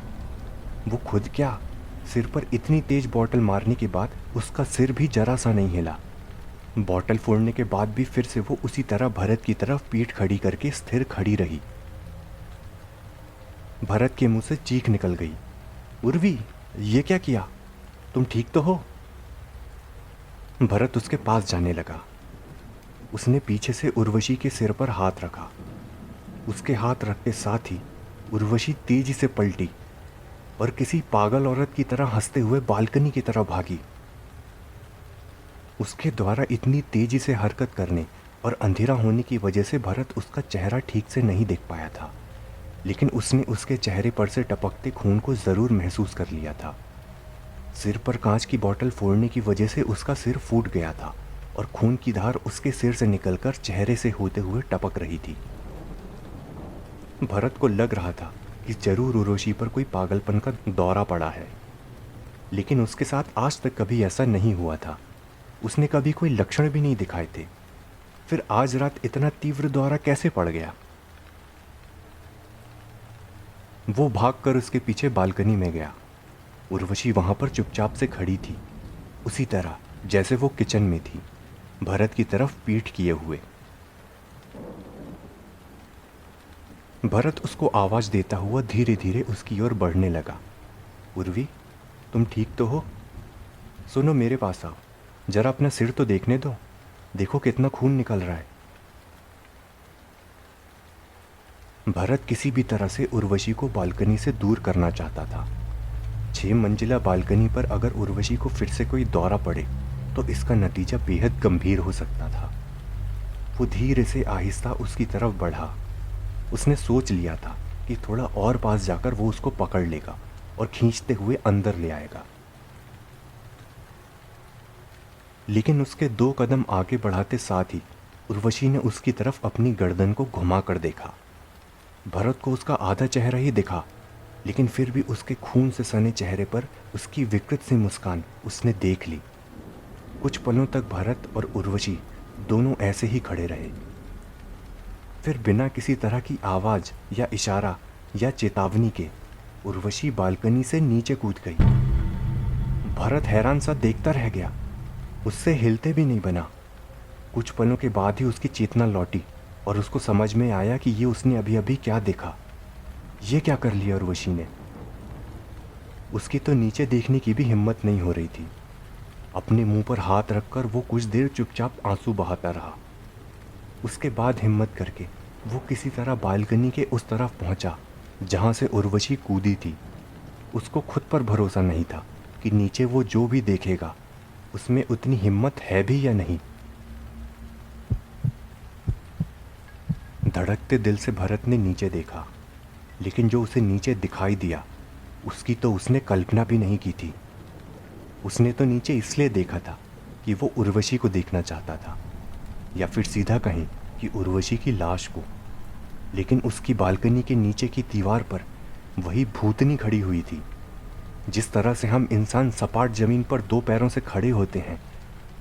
वो खुद क्या, सिर पर इतनी तेज बोतल मारने के बाद उसका सिर भी जरा सा नहीं हिला। बॉटल फोड़ने के बाद भी फिर से वो उसी तरह भरत की तरफ पीठ खड़ी करके स्थिर खड़ी रही। भरत के मुंह से चीख निकल गई, उर्वी, ये क्या किया? तुम ठीक तो हो? भरत उसके पास जाने लगा। उसने पीछे से उर्वशी के सिर पर हाथ रखा। उसके हाथ रखते साथ ही उर्वशी तेजी से पलटी और किसी पागल औरत की तरह हंसते हुए बालकनी की तरफ भागी। उसके द्वारा इतनी तेजी से हरकत करने और अंधेरा होने की वजह से भरत उसका चेहरा ठीक से नहीं देख पाया था, लेकिन उसने उसके चेहरे पर से टपकते खून को ज़रूर महसूस कर लिया था। सिर पर कांच की बोतल फोड़ने की वजह से उसका सिर फूट गया था और खून की धार उसके सिर से निकलकर चेहरे से होते हुए टपक रही थी। भरत को लग रहा था कि जरूर उर्वशी पर कोई पागलपन का दौरा पड़ा है, लेकिन उसके साथ आज तक कभी ऐसा नहीं हुआ था। उसने कभी कोई लक्षण भी नहीं दिखाए थे, फिर आज रात इतना तीव्र दौरा कैसे पड़ गया? वो भागकर उसके पीछे बालकनी में गया। उर्वशी वहां पर चुपचाप से खड़ी थी, उसी तरह जैसे वो किचन में थी, भरत की तरफ पीठ किए हुए। भरत उसको आवाज देता हुआ धीरे धीरे उसकी ओर बढ़ने लगा। उर्वी, तुम ठीक तो हो? सुनो, मेरे पास आओ, जरा अपना सिर तो देखने दो, देखो कितना खून निकल रहा है। भरत किसी भी तरह से उर्वशी को बालकनी से दूर करना चाहता था। 6 मंजिला बालकनी पर अगर उर्वशी को फिर से कोई दौरा पड़े तो इसका नतीजा बेहद गंभीर हो सकता था। वो धीरे से आहिस्ता उसकी तरफ बढ़ा। उसने सोच लिया था कि थोड़ा और पास जाकर वो उसको पकड़ लेगा और खींचते हुए अंदर ले आएगा, लेकिन उसके 2 कदम आगे बढ़ाते साथ ही उर्वशी ने उसकी तरफ अपनी गर्दन को घुमा कर देखा। भरत को उसका आधा चेहरा ही दिखा, लेकिन फिर भी उसके खून से सने चेहरे पर उसकी विकृत सी मुस्कान उसने देख ली। कुछ पलों तक भरत और उर्वशी दोनों ऐसे ही खड़े रहे। फिर बिना किसी तरह की आवाज या इशारा या चेतावनी के उर्वशी बालकनी से नीचे कूद गई। भरत हैरान सा देखता रह गया, उससे हिलते भी नहीं बना। कुछ पलों के बाद ही उसकी चेतना लौटी और उसको समझ में आया कि ये उसने अभी अभी क्या देखा। ये क्या कर लिया उर्वशी ने? उसकी तो नीचे देखने की भी हिम्मत नहीं हो रही थी। अपने मुंह पर हाथ रखकर वो कुछ देर चुपचाप आंसू बहाता रहा। उसके बाद हिम्मत करके वो किसी तरह बालकनी के उस तरफ पहुंचा जहां से उर्वशी कूदी थी। उसको खुद पर भरोसा नहीं था कि नीचे वो जो भी देखेगा उसमें उतनी हिम्मत है भी या नहीं। धड़कते दिल से भरत ने नीचे देखा, लेकिन जो उसे नीचे दिखाई दिया उसकी तो उसने कल्पना भी नहीं की थी। उसने तो नीचे इसलिए देखा था कि वो उर्वशी को देखना चाहता था, या फिर सीधा कहें कि उर्वशी की लाश को। लेकिन उसकी बालकनी के नीचे की दीवार पर वही भूतनी खड़ी हुई थी। जिस तरह से हम इंसान सपाट जमीन पर 2 पैरों से खड़े होते हैं,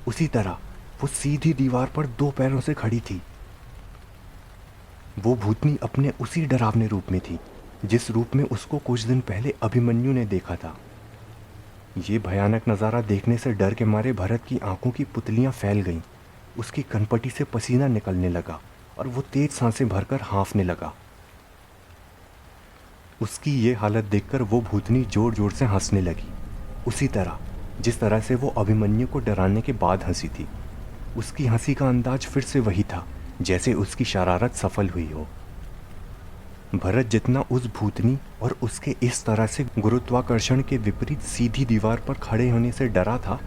उसी तरह वो सीधी दीवार पर 2 पैरों से खड़ी थी। वो भूतनी अपने उसी डरावने रूप में थी जिस रूप में उसको कुछ दिन पहले अभिमन्यु ने देखा था। ये भयानक नज़ारा देखने से डर के मारे भरत की आंखों की पुतलियां फैल गईं। उसकी कनपटी से पसीना निकलने लगा और वो तेज सांसें भरकर हाँफने लगा। उसकी ये हालत देखकर वो भूतनी जोर जोर से हंसने लगी, उसी तरह जिस तरह से वो अभिमन्यु को डराने के बाद हंसी थी। उसकी हंसी का अंदाज फिर से वही था जैसे उसकी शरारत सफल हुई हो। भरत जितना उस भूतनी और उसके इस तरह से गुरुत्वाकर्षण के विपरीत सीधी दीवार पर खड़े होने से डरा था,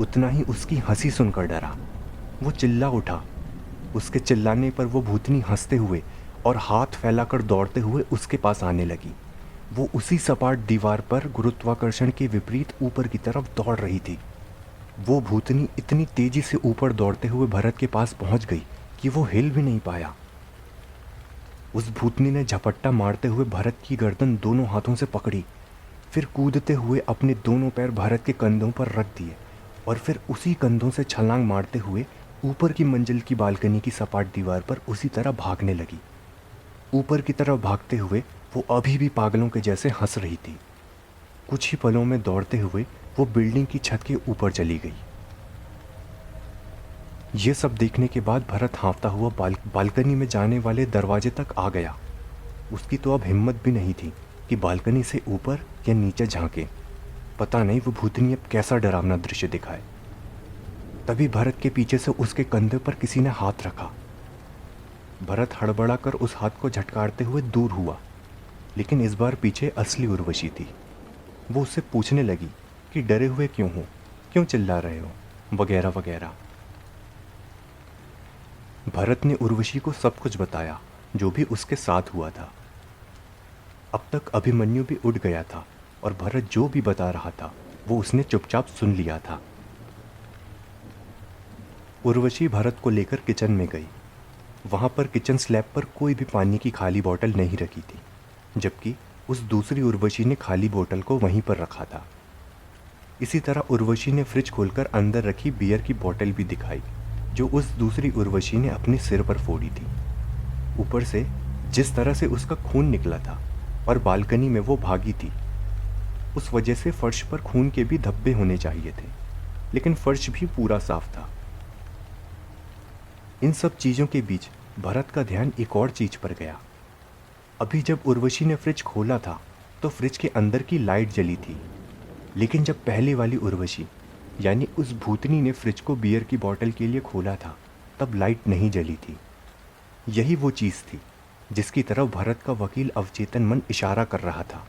उतना ही उसकी हंसी सुनकर डरा। वो चिल्ला उठा। उसके चिल्लाने पर वो भूतनी हंसते हुए और हाथ फैलाकर दौड़ते हुए उसके पास आने लगी। वो उसी सपाट दीवार पर गुरुत्वाकर्षण के विपरीत ऊपर की तरफ दौड़ रही थी। वो भूतनी इतनी तेजी से ऊपर दौड़ते हुए भरत के पास पहुंच गई कि वो हिल भी नहीं पाया। उस भूतनी ने झपट्टा मारते हुए भरत की गर्दन दोनों हाथों से पकड़ी, फिर कूदते हुए अपने दोनों पैर भरत के कंधों पर रख दिए और फिर उसी कंधों से छलांग मारते हुए ऊपर की मंजिल की बालकनी की सपाट दीवार पर उसी तरह भागने लगी। ऊपर की तरफ भागते हुए वो अभी भी पागलों के जैसे हंस रही थी। कुछ ही पलों में दौड़ते हुए वो बिल्डिंग की छत के ऊपर चली गई। ये सब देखने के बाद भरत हाँफता हुआ बालकनी में जाने वाले दरवाजे तक आ गया। उसकी तो अब हिम्मत भी नहीं थी कि बालकनी से ऊपर या नीचे झांके। पता नहीं वो भूतनी अब कैसा डरावना दृश्य दिखाए। तभी भरत के पीछे से उसके कंधे पर किसी ने हाथ रखा। भरत हड़बड़ा कर उस हाथ को झटकारते हुए दूर हुआ, लेकिन इस बार पीछे असली उर्वशी थी। वो उससे पूछने लगी कि डरे हुए क्यों हो, क्यों चिल्ला रहे हो, वगैरह वगैरह। भरत ने उर्वशी को सब कुछ बताया जो भी उसके साथ हुआ था। अब तक अभिमन्यु भी उठ गया था और भरत जो भी बता रहा था वो उसने चुपचाप सुन लिया था। उर्वशी भरत को लेकर किचन में गई। वहाँ पर किचन स्लैब पर कोई भी पानी की खाली बोतल नहीं रखी थी, जबकि उस दूसरी उर्वशी ने खाली बोतल को वहीं पर रखा था। इसी तरह उर्वशी ने फ्रिज खोलकर अंदर रखी बियर की बोतल भी दिखाई, जो उस दूसरी उर्वशी ने अपने सिर पर फोड़ी थी। ऊपर से जिस तरह से उसका खून निकला था और बालकनी में वो भागी थी, उस वजह से फर्श पर खून के भी धब्बे होने चाहिए थे, लेकिन फर्श भी पूरा साफ था। इन सब चीज़ों के बीच भरत का ध्यान एक और चीज पर गया। अभी जब उर्वशी ने फ्रिज खोला था तो फ्रिज के अंदर की लाइट जली थी, लेकिन जब पहले वाली उर्वशी यानी उस भूतनी ने फ्रिज को बियर की बोतल के लिए खोला था तब लाइट नहीं जली थी। यही वो चीज़ थी जिसकी तरफ भरत का वकील अवचेतन मन इशारा कर रहा था,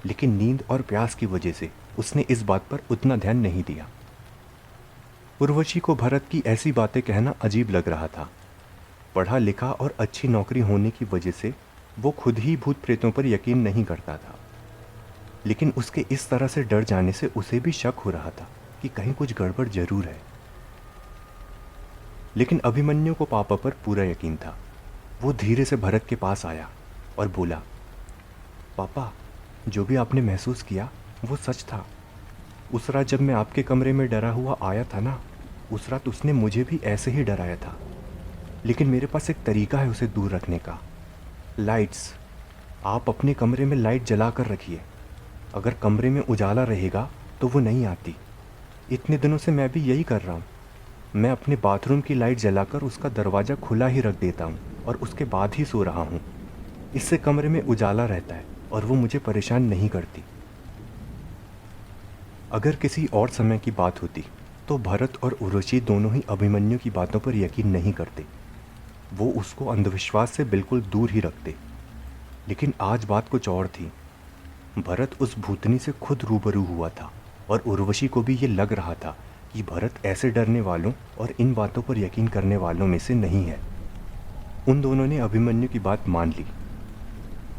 लेकिन नींद और प्यास की वजह से उसने इस बात पर उतना ध्यान नहीं दिया। उर्वशी को भरत की ऐसी बातें कहना अजीब लग रहा था। पढ़ा लिखा और अच्छी नौकरी होने की वजह से वो खुद ही भूत प्रेतों पर यकीन नहीं करता था, लेकिन उसके इस तरह से डर जाने से उसे भी शक हो रहा था कि कहीं कुछ गड़बड़ जरूर है। लेकिन अभिमन्यु को पापा पर पूरा यकीन था। वो धीरे से भरत के पास आया और बोला, पापा, जो भी आपने महसूस किया वो सच था। उस रात जब मैं आपके कमरे में डरा हुआ आया था ना, उस रात उसने मुझे भी ऐसे ही डराया था, लेकिन मेरे पास एक तरीका है उसे दूर रखने का। लाइट्स। आप अपने कमरे में लाइट जला कर रखिए। अगर कमरे में उजाला रहेगा तो वो नहीं आती। इतने दिनों से मैं भी यही कर रहा हूँ। मैं अपने बाथरूम की लाइट जलाकर उसका दरवाज़ा खुला ही रख देता हूँ और उसके बाद ही सो रहा हूँ। इससे कमरे में उजाला रहता है और वो मुझे परेशान नहीं करती। अगर किसी और समय की बात होती तो भरत और उर्वशी दोनों ही अभिमन्यु की बातों पर यकीन नहीं करते। वो उसको अंधविश्वास से बिल्कुल दूर ही रखते। लेकिन आज बात कुछ और थी। भरत उस भूतनी से खुद रूबरू हुआ था और उर्वशी को भी ये लग रहा था कि भरत ऐसे डरने वालों और इन बातों पर यकीन करने वालों में से नहीं है। उन दोनों ने अभिमन्यु की बात मान ली,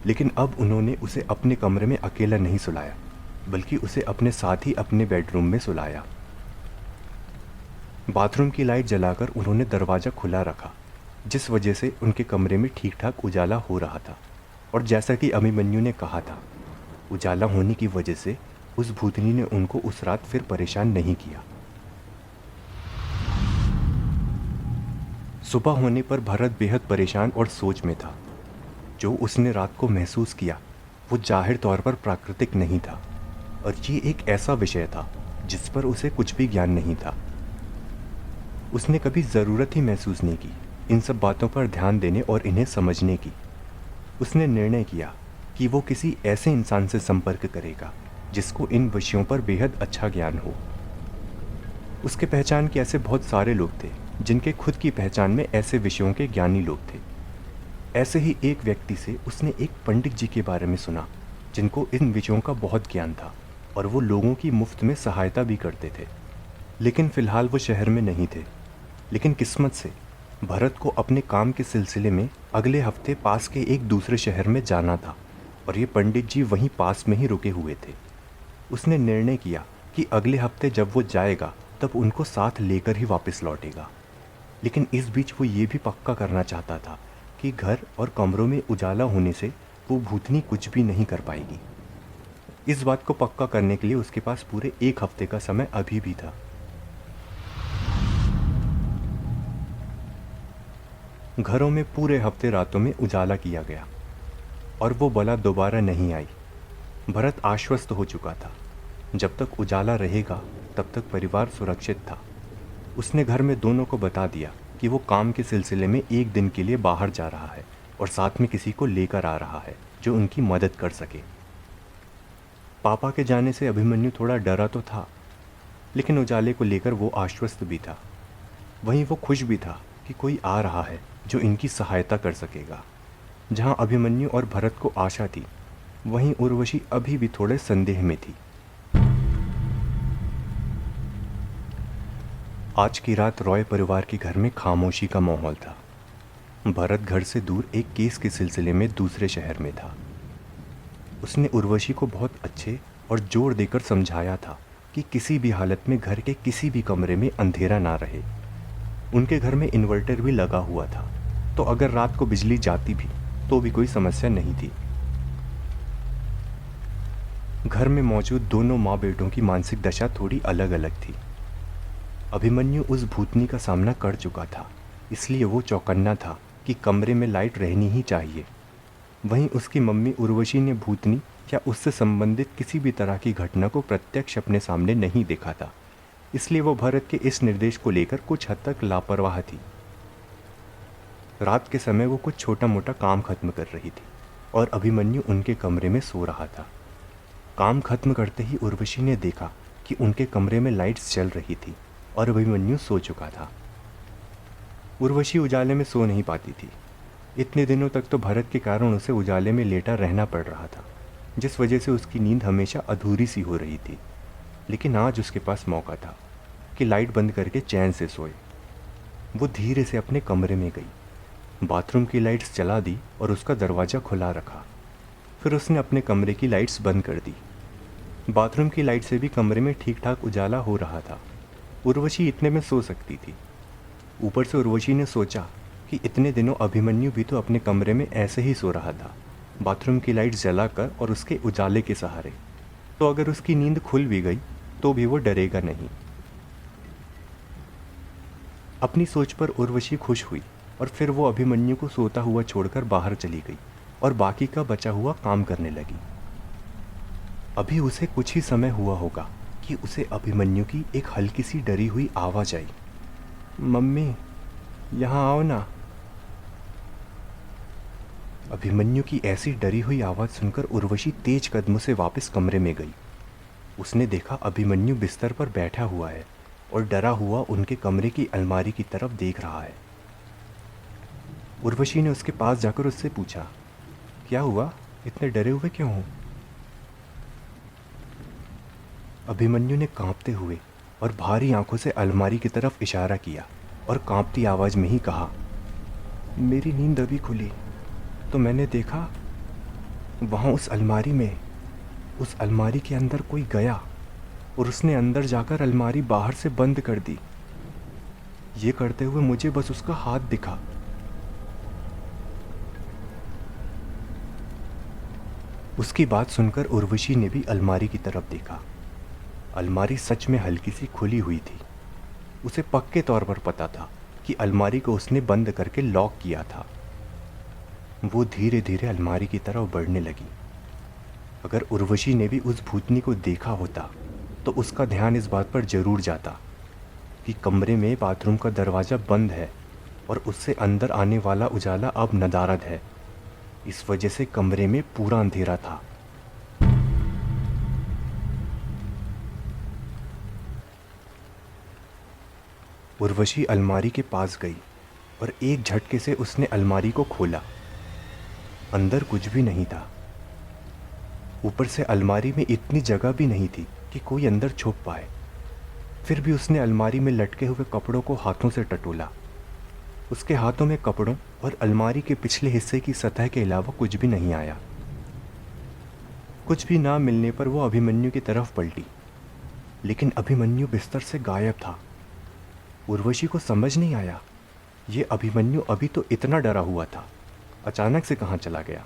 लेकिन अब उन्होंने उसे अपने कमरे में अकेला नहीं सुलाया, बल्कि उसे अपने साथ ही अपने बेडरूम में सुलाया। बाथरूम की लाइट जलाकर उन्होंने दरवाज़ा खुला रखा, जिस वजह से उनके कमरे में ठीक ठाक उजाला हो रहा था। और जैसा कि अभिमन्यु ने कहा था, उजाला होने की वजह से उस भूतनी ने उनको उस रात फिर परेशान नहीं किया। सुबह होने पर भरत बेहद परेशान और सोच में था। जो उसने रात को महसूस किया वो जाहिर तौर पर प्राकृतिक नहीं था, और ये एक ऐसा विषय था जिस पर उसे कुछ भी ज्ञान नहीं था। उसने कभी ज़रूरत ही महसूस नहीं की इन सब बातों पर ध्यान देने और इन्हें समझने की। उसने निर्णय किया कि वो किसी ऐसे इंसान से संपर्क करेगा जिसको इन विषयों पर बेहद अच्छा ज्ञान हो। उसके पहचान के ऐसे बहुत सारे लोग थे जिनके खुद की पहचान में ऐसे विषयों के ज्ञानी लोग थे। ऐसे ही एक व्यक्ति से उसने एक पंडित जी के बारे में सुना जिनको इन विषयों का बहुत ज्ञान था और वो लोगों की मुफ्त में सहायता भी करते थे। लेकिन फ़िलहाल वो शहर में नहीं थे। लेकिन किस्मत से भरत को अपने काम के सिलसिले में अगले हफ्ते पास के एक दूसरे शहर में जाना था, और ये पंडित जी वहीं पास में ही रुके हुए थे। उसने निर्णय किया कि अगले हफ्ते जब वो जाएगा तब उनको साथ लेकर ही वापस लौटेगा। लेकिन इस बीच वो ये भी पक्का करना चाहता था कि घर और कमरों में उजाला होने से वो भूतनी कुछ भी नहीं कर पाएगी। इस बात को पक्का करने के लिए उसके पास पूरे एक हफ्ते का समय अभी भी था। घरों में पूरे हफ्ते रातों में उजाला किया गया और वो बला दोबारा नहीं आई। भरत आश्वस्त हो चुका था। जब तक उजाला रहेगा तब तक परिवार सुरक्षित था। उसने घर में दोनों को बता दिया कि वो काम के सिलसिले में एक दिन के लिए बाहर जा रहा है और साथ में किसी को लेकर आ रहा है जो उनकी मदद कर सके। पापा के जाने से अभिमन्यु थोड़ा डरा तो था, लेकिन उजाले को लेकर वो आश्वस्त भी था। वहीं वो खुश भी था कि कोई आ रहा है जो इनकी सहायता कर सकेगा। जहां अभिमन्यु और भरत को आशा थी, वहीं उर्वशी अभी भी थोड़े संदेह में थी। आज की रात रॉय परिवार के घर में खामोशी का माहौल था। भरत घर से दूर एक केस के सिलसिले में दूसरे शहर में था। उसने उर्वशी को बहुत अच्छे और जोर देकर समझाया था कि किसी भी हालत में घर के किसी भी कमरे में अंधेरा ना रहे। उनके घर में इन्वर्टर भी लगा हुआ था, तो अगर रात को बिजली जाती भी तो भी कोई समस्या नहीं थी। घर में मौजूद दोनों माँ बेटों की मानसिक दशा थोड़ी अलग अलग थी। अभिमन्यु उस भूतनी का सामना कर चुका था, इसलिए वो चौकन्ना था कि कमरे में लाइट रहनी ही चाहिए। वहीं उसकी मम्मी उर्वशी ने भूतनी या उससे संबंधित किसी भी तरह की घटना को प्रत्यक्ष अपने सामने नहीं देखा था, इसलिए वो भरत के इस निर्देश को लेकर कुछ हद तक लापरवाह थी। रात के समय वो कुछ छोटा मोटा काम खत्म कर रही थी और अभिमन्यु उनके कमरे में सो रहा था। काम खत्म करते ही उर्वशी ने देखा कि उनके कमरे में लाइट्स जल रही थी और अभिमन्यु सो चुका था। उर्वशी उजाले में सो नहीं पाती थी। इतने दिनों तक तो भरत के कारण उसे उजाले में लेटा रहना पड़ रहा था, जिस वजह से उसकी नींद हमेशा अधूरी सी हो रही थी। लेकिन आज उसके पास मौका था कि लाइट बंद करके चैन से सोए। वो धीरे से अपने कमरे में गई, बाथरूम की लाइट्स जला दी और उसका दरवाज़ा खुला रखा। फिर उसने अपने कमरे की लाइट्स बंद कर दी। बाथरूम की लाइट से भी कमरे में ठीक ठाक उजाला हो रहा था। उर्वशी इतने में सो सकती थी। ऊपर से उर्वशी ने सोचा कि इतने दिनों अभिमन्यु भी तो अपने कमरे में ऐसे ही सो रहा था, बाथरूम की लाइट जलाकर और उसके उजाले के सहारे। तो अगर उसकी नींद खुल भी गई तो भी वो डरेगा नहीं। अपनी सोच पर उर्वशी खुश हुई और फिर वो अभिमन्यु को सोता हुआ छोड़कर बाहर चली गई और बाकी का बचा हुआ काम करने लगी। अभी उसे कुछ ही समय हुआ होगा कि उसे अभिमन्यु की एक हल्की सी डरी हुई आवाज़ आई, मम्मी यहाँ आओ ना। अभिमन्यु की ऐसी डरी हुई आवाज़ सुनकर उर्वशी तेज कदमों से वापस कमरे में गई। उसने देखा अभिमन्यु बिस्तर पर बैठा हुआ है और डरा हुआ उनके कमरे की अलमारी की तरफ देख रहा है। उर्वशी ने उसके पास जाकर उससे पूछा, क्या हुआ, इतने डरे हुए क्यों हो? अभिमन्यु ने कांपते हुए और भारी आंखों से अलमारी की तरफ इशारा किया और कांपती आवाज़ में ही कहा, मेरी नींद अभी खुली तो मैंने देखा वहाँ उस अलमारी के अंदर कोई गया और उसने अंदर जाकर अलमारी बाहर से बंद कर दी। ये करते हुए मुझे बस उसका हाथ दिखा। उसकी बात सुनकर उर्वशी ने भी अलमारी की तरफ देखा। अलमारी सच में हल्की सी खुली हुई थी। उसे पक्के तौर पर पता था कि अलमारी को उसने बंद करके लॉक किया था। वो धीरे धीरे अलमारी की तरफ बढ़ने लगी। अगर उर्वशी ने भी उस भूतनी को देखा होता तो उसका ध्यान इस बात पर जरूर जाता कि कमरे में बाथरूम का दरवाज़ा बंद है और उससे अंदर आने वाला उजाला अब नदारद है। इस वजह से कमरे में पूरा अंधेरा था। उर्वशी अलमारी के पास गई और एक झटके से उसने अलमारी को खोला। अंदर कुछ भी नहीं था। ऊपर से अलमारी में इतनी जगह भी नहीं थी कि कोई अंदर छुप पाए। फिर भी उसने अलमारी में लटके हुए कपड़ों को हाथों से टटोला। उसके हाथों में कपड़ों और अलमारी के पिछले हिस्से की सतह के अलावा कुछ भी नहीं आया। कुछ भी ना मिलने पर वो अभिमन्यु की तरफ पलटी, लेकिन अभिमन्यु बिस्तर से गायब था। उर्वशी को समझ नहीं आया, ये अभिमन्यु अभी तो इतना डरा हुआ था, अचानक से कहाँ चला गया।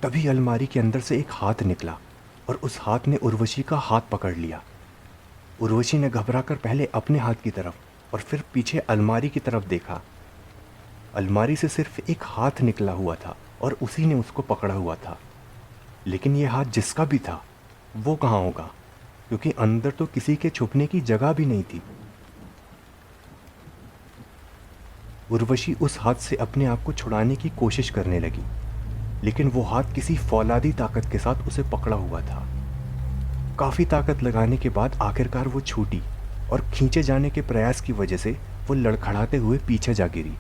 तभी अलमारी के अंदर से एक हाथ निकला और उस हाथ ने उर्वशी का हाथ पकड़ लिया। उर्वशी ने घबराकर पहले अपने हाथ की तरफ और फिर पीछे अलमारी की तरफ देखा। अलमारी से सिर्फ एक हाथ निकला हुआ था और उसी ने उसको पकड़ा हुआ था। लेकिन यह हाथ जिसका भी था वो कहाँ होगा? क्योंकि अंदर तो किसी के छुपने की जगह भी नहीं थी। उर्वशी उस हाथ से अपने आप को छुड़ाने की कोशिश करने लगी, लेकिन वो हाथ किसी फौलादी ताकत के साथ उसे पकड़ा हुआ था। काफ़ी ताकत लगाने के बाद आखिरकार वो छूटी और खींचे जाने के प्रयास की वजह से वो लड़खड़ाते हुए पीछे जा गिरी।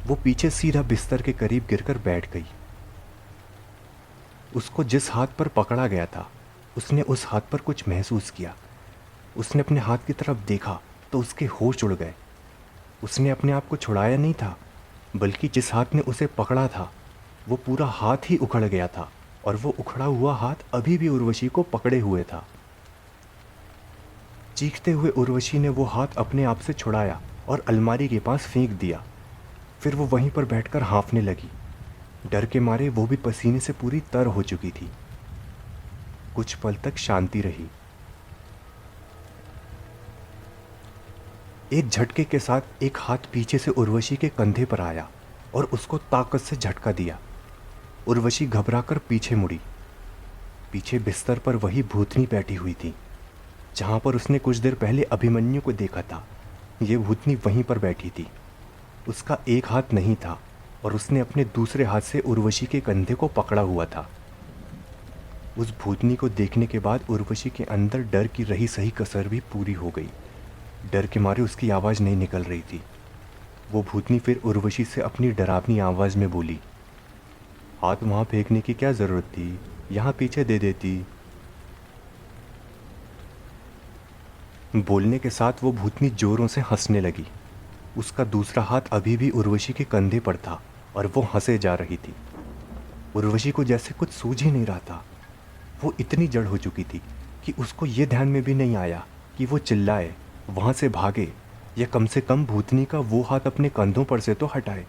वो पीछे सीधा बिस्तर के करीब गिरकर बैठ गई। उसको जिस हाथ पर पकड़ा गया था, उसने उस हाथ पर कुछ महसूस किया। उसने अपने हाथ की तरफ देखा तो उसके होश उड़ गए। उसने अपने आप को छुड़ाया नहीं था, बल्कि जिस हाथ ने उसे पकड़ा था वो पूरा हाथ ही उखड़ गया था, और वो उखड़ा हुआ हाथ अभी भी उर्वशी को पकड़े हुए था। चीखते हुए उर्वशी ने वो हाथ अपने आप से छुड़ाया और अलमारी के पास फेंक दिया। फिर वो वहीं पर बैठकर हाँफने लगी। डर के मारे वो भी पसीने से पूरी तर हो चुकी थी। कुछ पल तक शांति रही। एक झटके के साथ एक हाथ पीछे से उर्वशी के कंधे पर आया और उसको ताकत से झटका दिया। उर्वशी घबराकर पीछे मुड़ी। पीछे बिस्तर पर वही भूतनी बैठी हुई थी जहां पर उसने कुछ देर पहले अभिमन्यु को देखा था। ये भूतनी वहीं पर बैठी थी। उसका एक हाथ नहीं था और उसने अपने दूसरे हाथ से उर्वशी के कंधे को पकड़ा हुआ था। उस भूतनी को देखने के बाद उर्वशी के अंदर डर की रही सही कसर भी पूरी हो गई। डर के मारे उसकी आवाज़ नहीं निकल रही थी। वो भूतनी फिर उर्वशी से अपनी डरावनी आवाज़ में बोली, हाथ वहाँ फेंकने की क्या ज़रूरत थी, यहाँ पीछे दे देती। बोलने के साथ वो भूतनी जोरों से हंसने लगी। उसका दूसरा हाथ अभी भी उर्वशी के कंधे पर था और वो हंसे जा रही थी। उर्वशी को जैसे कुछ सूझ ही नहीं रहा था। वो इतनी जड़ हो चुकी थी कि उसको ये ध्यान में भी नहीं आया कि वो चिल्लाए, वहाँ से भागे, या कम से कम भूतनी का वो हाथ अपने कंधों पर से तो हटाए।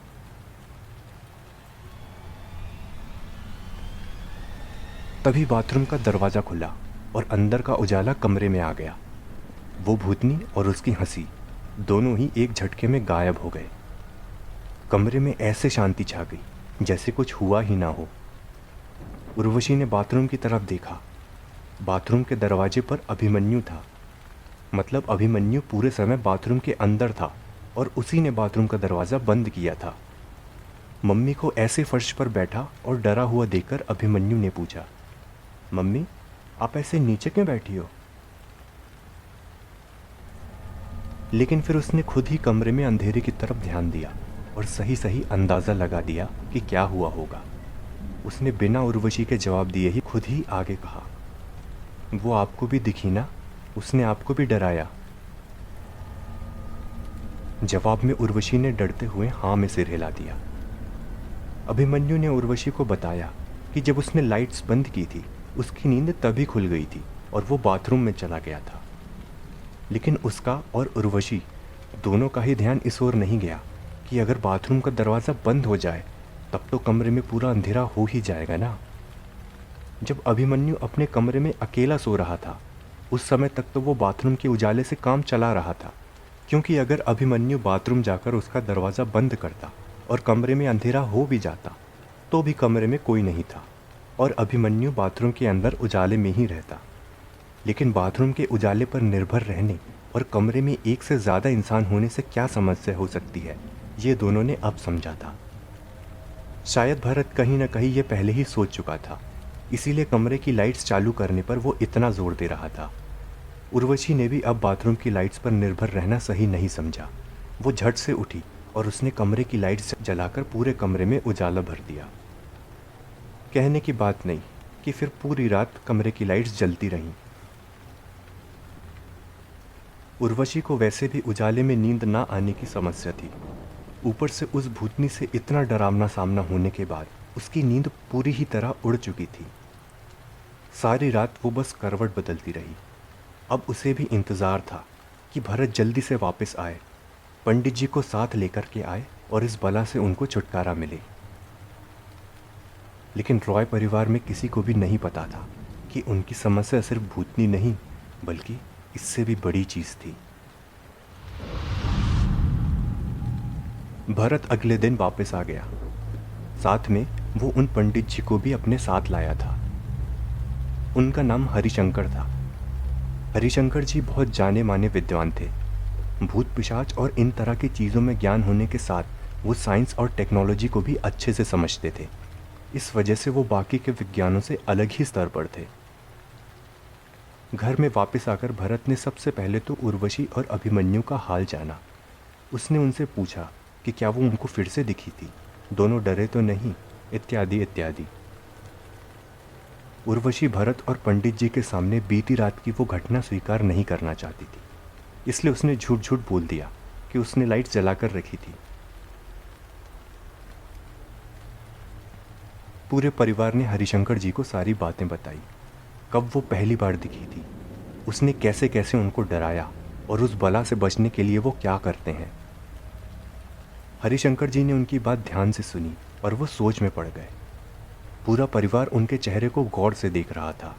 तभी बाथरूम का दरवाज़ा खुला और अंदर का उजाला कमरे में आ गया। वो भूतनी और उसकी हंसी दोनों ही एक झटके में गायब हो गए। कमरे में ऐसे शांति छा गई जैसे कुछ हुआ ही ना हो। उर्वशी ने बाथरूम की तरफ देखा। बाथरूम के दरवाजे पर अभिमन्यु था। मतलब अभिमन्यु पूरे समय बाथरूम के अंदर था और उसी ने बाथरूम का दरवाज़ा बंद किया था। मम्मी को ऐसे फर्श पर बैठा और डरा हुआ देखकर अभिमन्यु ने पूछा, मम्मी आप ऐसे नीचे क्यों बैठी हो? लेकिन फिर उसने खुद ही कमरे में अंधेरे की तरफ ध्यान दिया और सही सही अंदाज़ा लगा दिया कि क्या हुआ होगा। उसने बिना उर्वशी के जवाब दिए ही खुद ही आगे कहा, वो आपको भी दिखी ना, उसने आपको भी डराया। जवाब में उर्वशी ने डरते हुए हाँ में सिर हिला दिया। अभिमन्यु ने उर्वशी को बताया कि जब उसने लाइट्स बंद की थी उसकी नींद तभी खुल गई थी और वो बाथरूम में चला गया था। लेकिन उसका और उर्वशी दोनों का ही ध्यान इस ओर नहीं गया कि अगर बाथरूम का दरवाज़ा बंद हो जाए तब तो कमरे में पूरा अंधेरा हो ही जाएगा ना। जब अभिमन्यु अपने कमरे में अकेला सो रहा था उस समय तक तो वो बाथरूम के उजाले से काम चला रहा था, क्योंकि अगर अभिमन्यु बाथरूम जाकर उसका दरवाज़ा बंद करता और कमरे में अंधेरा हो भी जाता तो भी कमरे में कोई नहीं था और अभिमन्यु बाथरूम के अंदर उजाले में ही रहता। लेकिन बाथरूम के उजाले पर निर्भर रहने और कमरे में एक से ज़्यादा इंसान होने से क्या समस्या हो सकती है, ये दोनों ने अब समझा था। शायद भरत कहीं ना कहीं ये पहले ही सोच चुका था, इसीलिए कमरे की लाइट्स चालू करने पर वो इतना जोर दे रहा था। उर्वशी ने भी अब बाथरूम की लाइट्स पर निर्भर रहना सही नहीं समझा। वो झट से उठी और उसने कमरे की लाइट्स जलाकर पूरे कमरे में उजाला भर दिया। कहने की बात नहीं कि फिर पूरी रात कमरे की लाइट्स जलती रहीं। उर्वशी को वैसे भी उजाले में नींद ना आने की समस्या थी। ऊपर से उस भूतनी से इतना डरावना सामना होने के बाद उसकी नींद पूरी ही तरह उड़ चुकी थी। सारी रात वो बस करवट बदलती रही। अब उसे भी इंतज़ार था कि भरत जल्दी से वापस आए, पंडित जी को साथ लेकर के आए और इस बला से उनको छुटकारा मिले। लेकिन रॉय परिवार में किसी को भी नहीं पता था कि उनकी समस्या सिर्फ भूतनी नहीं बल्कि इससे भी बड़ी चीज़ थी। भरत अगले दिन वापस आ गया। साथ में वो उन पंडित जी को भी अपने साथ लाया था। उनका नाम हरिशंकर था। हरिशंकर जी बहुत जाने माने विद्वान थे। भूत पिशाच और इन तरह की चीज़ों में ज्ञान होने के साथ वो साइंस और टेक्नोलॉजी को भी अच्छे से समझते थे। इस वजह से वो बाकी के विज्ञानों से अलग ही स्तर पर थे। घर में वापस आकर भरत ने सबसे पहले तो उर्वशी और अभिमन्यु का हाल जाना। उसने उनसे पूछा कि क्या वो उनको फिर से दिखी थी, दोनों डरे तो नहीं, इत्यादि इत्यादि। उर्वशी भरत और पंडित जी के सामने बीती रात की वो घटना स्वीकार नहीं करना चाहती थी, इसलिए उसने झूठ झूठ बोल दिया कि उसने लाइट जलाकर रखी थी। पूरे परिवार ने हरिशंकर जी को सारी बातें बताई। कब वो पहली बार दिखी थी, उसने कैसे कैसे उनको डराया और उस बला से बचने के लिए वो क्या करते हैं। हरिशंकर जी ने उनकी बात ध्यान से सुनी और वो सोच में पड़ गए। पूरा परिवार उनके चेहरे को गौर से देख रहा था।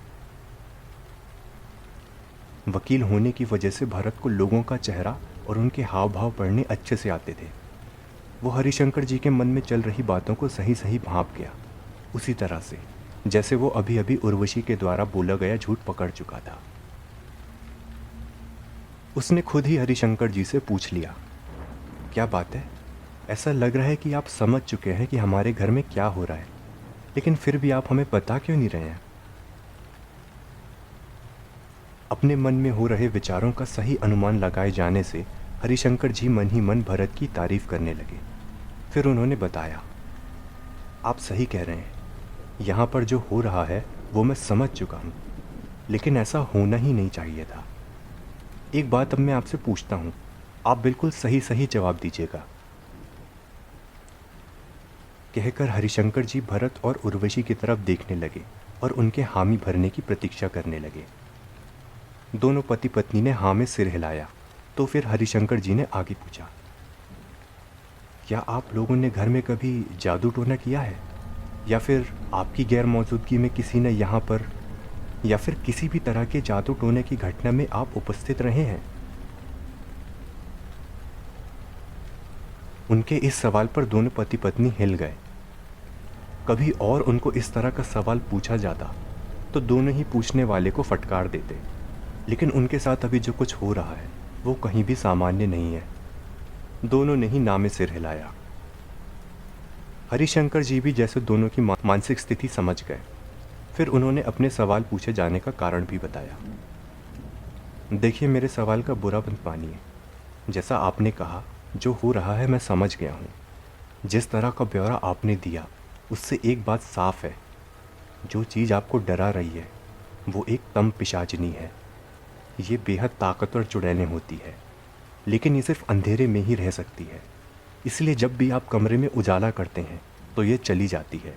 वकील होने की वजह से भरत को लोगों का चेहरा और उनके हाव भाव पढ़ने अच्छे से आते थे। वो हरिशंकर जी के मन में चल रही बातों को सही सही भांप गया, उसी तरह से जैसे वो अभी अभी उर्वशी के द्वारा बोला गया झूठ पकड़ चुका था। उसने खुद ही हरिशंकर जी से पूछ लिया, क्या बात है, ऐसा लग रहा है कि आप समझ चुके हैं कि हमारे घर में क्या हो रहा है, लेकिन फिर भी आप हमें बता क्यों नहीं रहे हैं। अपने मन में हो रहे विचारों का सही अनुमान लगाए जाने से हरिशंकर जी मन ही मन भरत की तारीफ करने लगे। फिर उन्होंने बताया, आप सही कह रहे हैं, यहाँ पर जो हो रहा है वो मैं समझ चुका हूँ, लेकिन ऐसा होना ही नहीं चाहिए था। एक बात अब मैं आपसे पूछता हूँ, आप बिल्कुल सही सही जवाब दीजिएगा। कहकर हरिशंकर जी भरत और उर्वशी की तरफ देखने लगे और उनके हामी भरने की प्रतीक्षा करने लगे। दोनों पति पत्नी ने हाँ में सिर हिलाया। तो फिर हरिशंकर जी ने आगे पूछा, क्या आप लोगों ने घर में कभी जादू टोना किया है, या फिर आपकी गैर मौजूदगी में किसी ने यहाँ पर, या फिर किसी भी तरह के जादू टोने की घटना में आप उपस्थित रहे हैं। उनके इस सवाल पर दोनों पति पत्नी हिल गए। कभी और उनको इस तरह का सवाल पूछा जाता तो दोनों ही पूछने वाले को फटकार देते, लेकिन उनके साथ अभी जो कुछ हो रहा है वो कहीं भी सामान्य नहीं है। दोनों ने ही ना में सिर हिलाया। हरिशंकर जी भी जैसे दोनों की मानसिक स्थिति समझ गए। फिर उन्होंने अपने सवाल पूछे जाने का कारण भी बताया। देखिए, मेरे सवाल का बुरा मत मानिए। जैसा आपने कहा, जो हो रहा है मैं समझ गया हूँ। जिस तरह का ब्यौरा आपने दिया उससे एक बात साफ है, जो चीज़ आपको डरा रही है वो एक तम पिशाचिनी है। ये बेहद ताकतवर चुड़ैलें होती है, लेकिन ये सिर्फ अंधेरे में ही रह सकती है, इसलिए जब भी आप कमरे में उजाला करते हैं तो ये चली जाती है।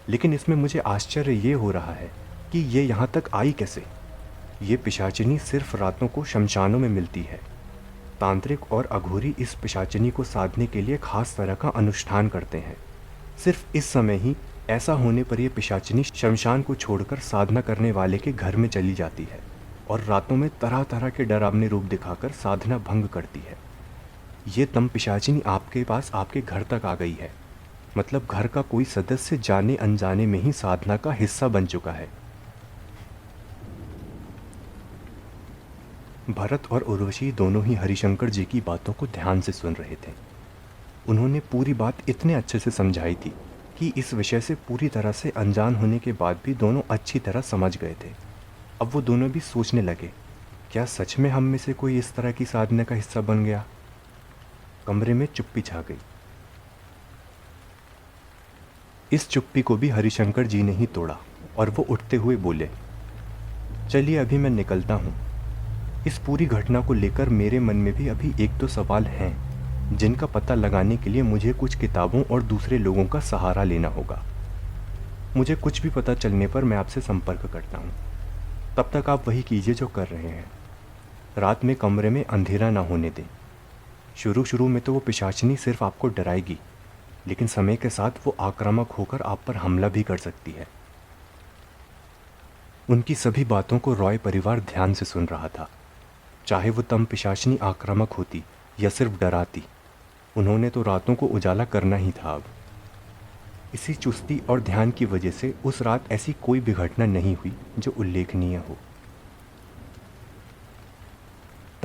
लेकिन इसमें मुझे आश्चर्य ये हो रहा है कि ये यहाँ तक आई कैसे। ये पिशाचिनी सिर्फ रातों को शमशानों में मिलती है। तांत्रिक और अघोरी इस पिशाचिनी को साधने के लिए खास तरह का अनुष्ठान करते हैं। सिर्फ इस समय ही ऐसा होने पर यह पिशाचिनी शमशान को छोड़कर साधना करने वाले के घर में चली जाती है और रातों में तरह तरह के डरावने रूप दिखाकर साधना भंग करती है। ये तम पिशाचिनी आपके पास आपके घर तक आ गई है, मतलब घर का कोई सदस्य जाने अनजाने में ही साधना का हिस्सा बन चुका है। भरत और उर्वशी दोनों ही हरिशंकर जी की बातों को ध्यान से सुन रहे थे। उन्होंने पूरी बात इतने अच्छे से समझाई थी कि इस विषय से पूरी तरह से अनजान होने के बाद भी दोनों अच्छी तरह समझ गए थे। अब वो दोनों भी सोचने लगे, क्या सच में हम में से कोई इस तरह की साधना का हिस्सा बन गया। कमरे में चुप्पी छा गई। इस चुप्पी को भी हरिशंकर जी ने ही तोड़ा और वो उठते हुए बोले, चलिए अभी मैं निकलता हूँ। इस पूरी घटना को लेकर मेरे मन में भी अभी एक दो सवाल हैं, जिनका पता लगाने के लिए मुझे कुछ किताबों और दूसरे लोगों का सहारा लेना होगा। मुझे कुछ भी पता चलने पर मैं आपसे संपर्क करता हूँ। तब तक आप वही कीजिए जो कर रहे हैं। रात में कमरे में अंधेरा ना होने दें। शुरू में तो वो पिशाचिनी सिर्फ आपको डराएगी, लेकिन समय के साथ वो आक्रामक होकर आप पर हमला भी कर सकती है। उनकी सभी बातों को रॉय परिवार ध्यान से सुन रहा था। चाहे वो तम पिशाचिनी आक्रामक होती या सिर्फ डराती, उन्होंने तो रातों को उजाला करना ही था। अब इसी चुस्ती और ध्यान की वजह से उस रात ऐसी कोई भी घटना नहीं हुई जो उल्लेखनीय हो।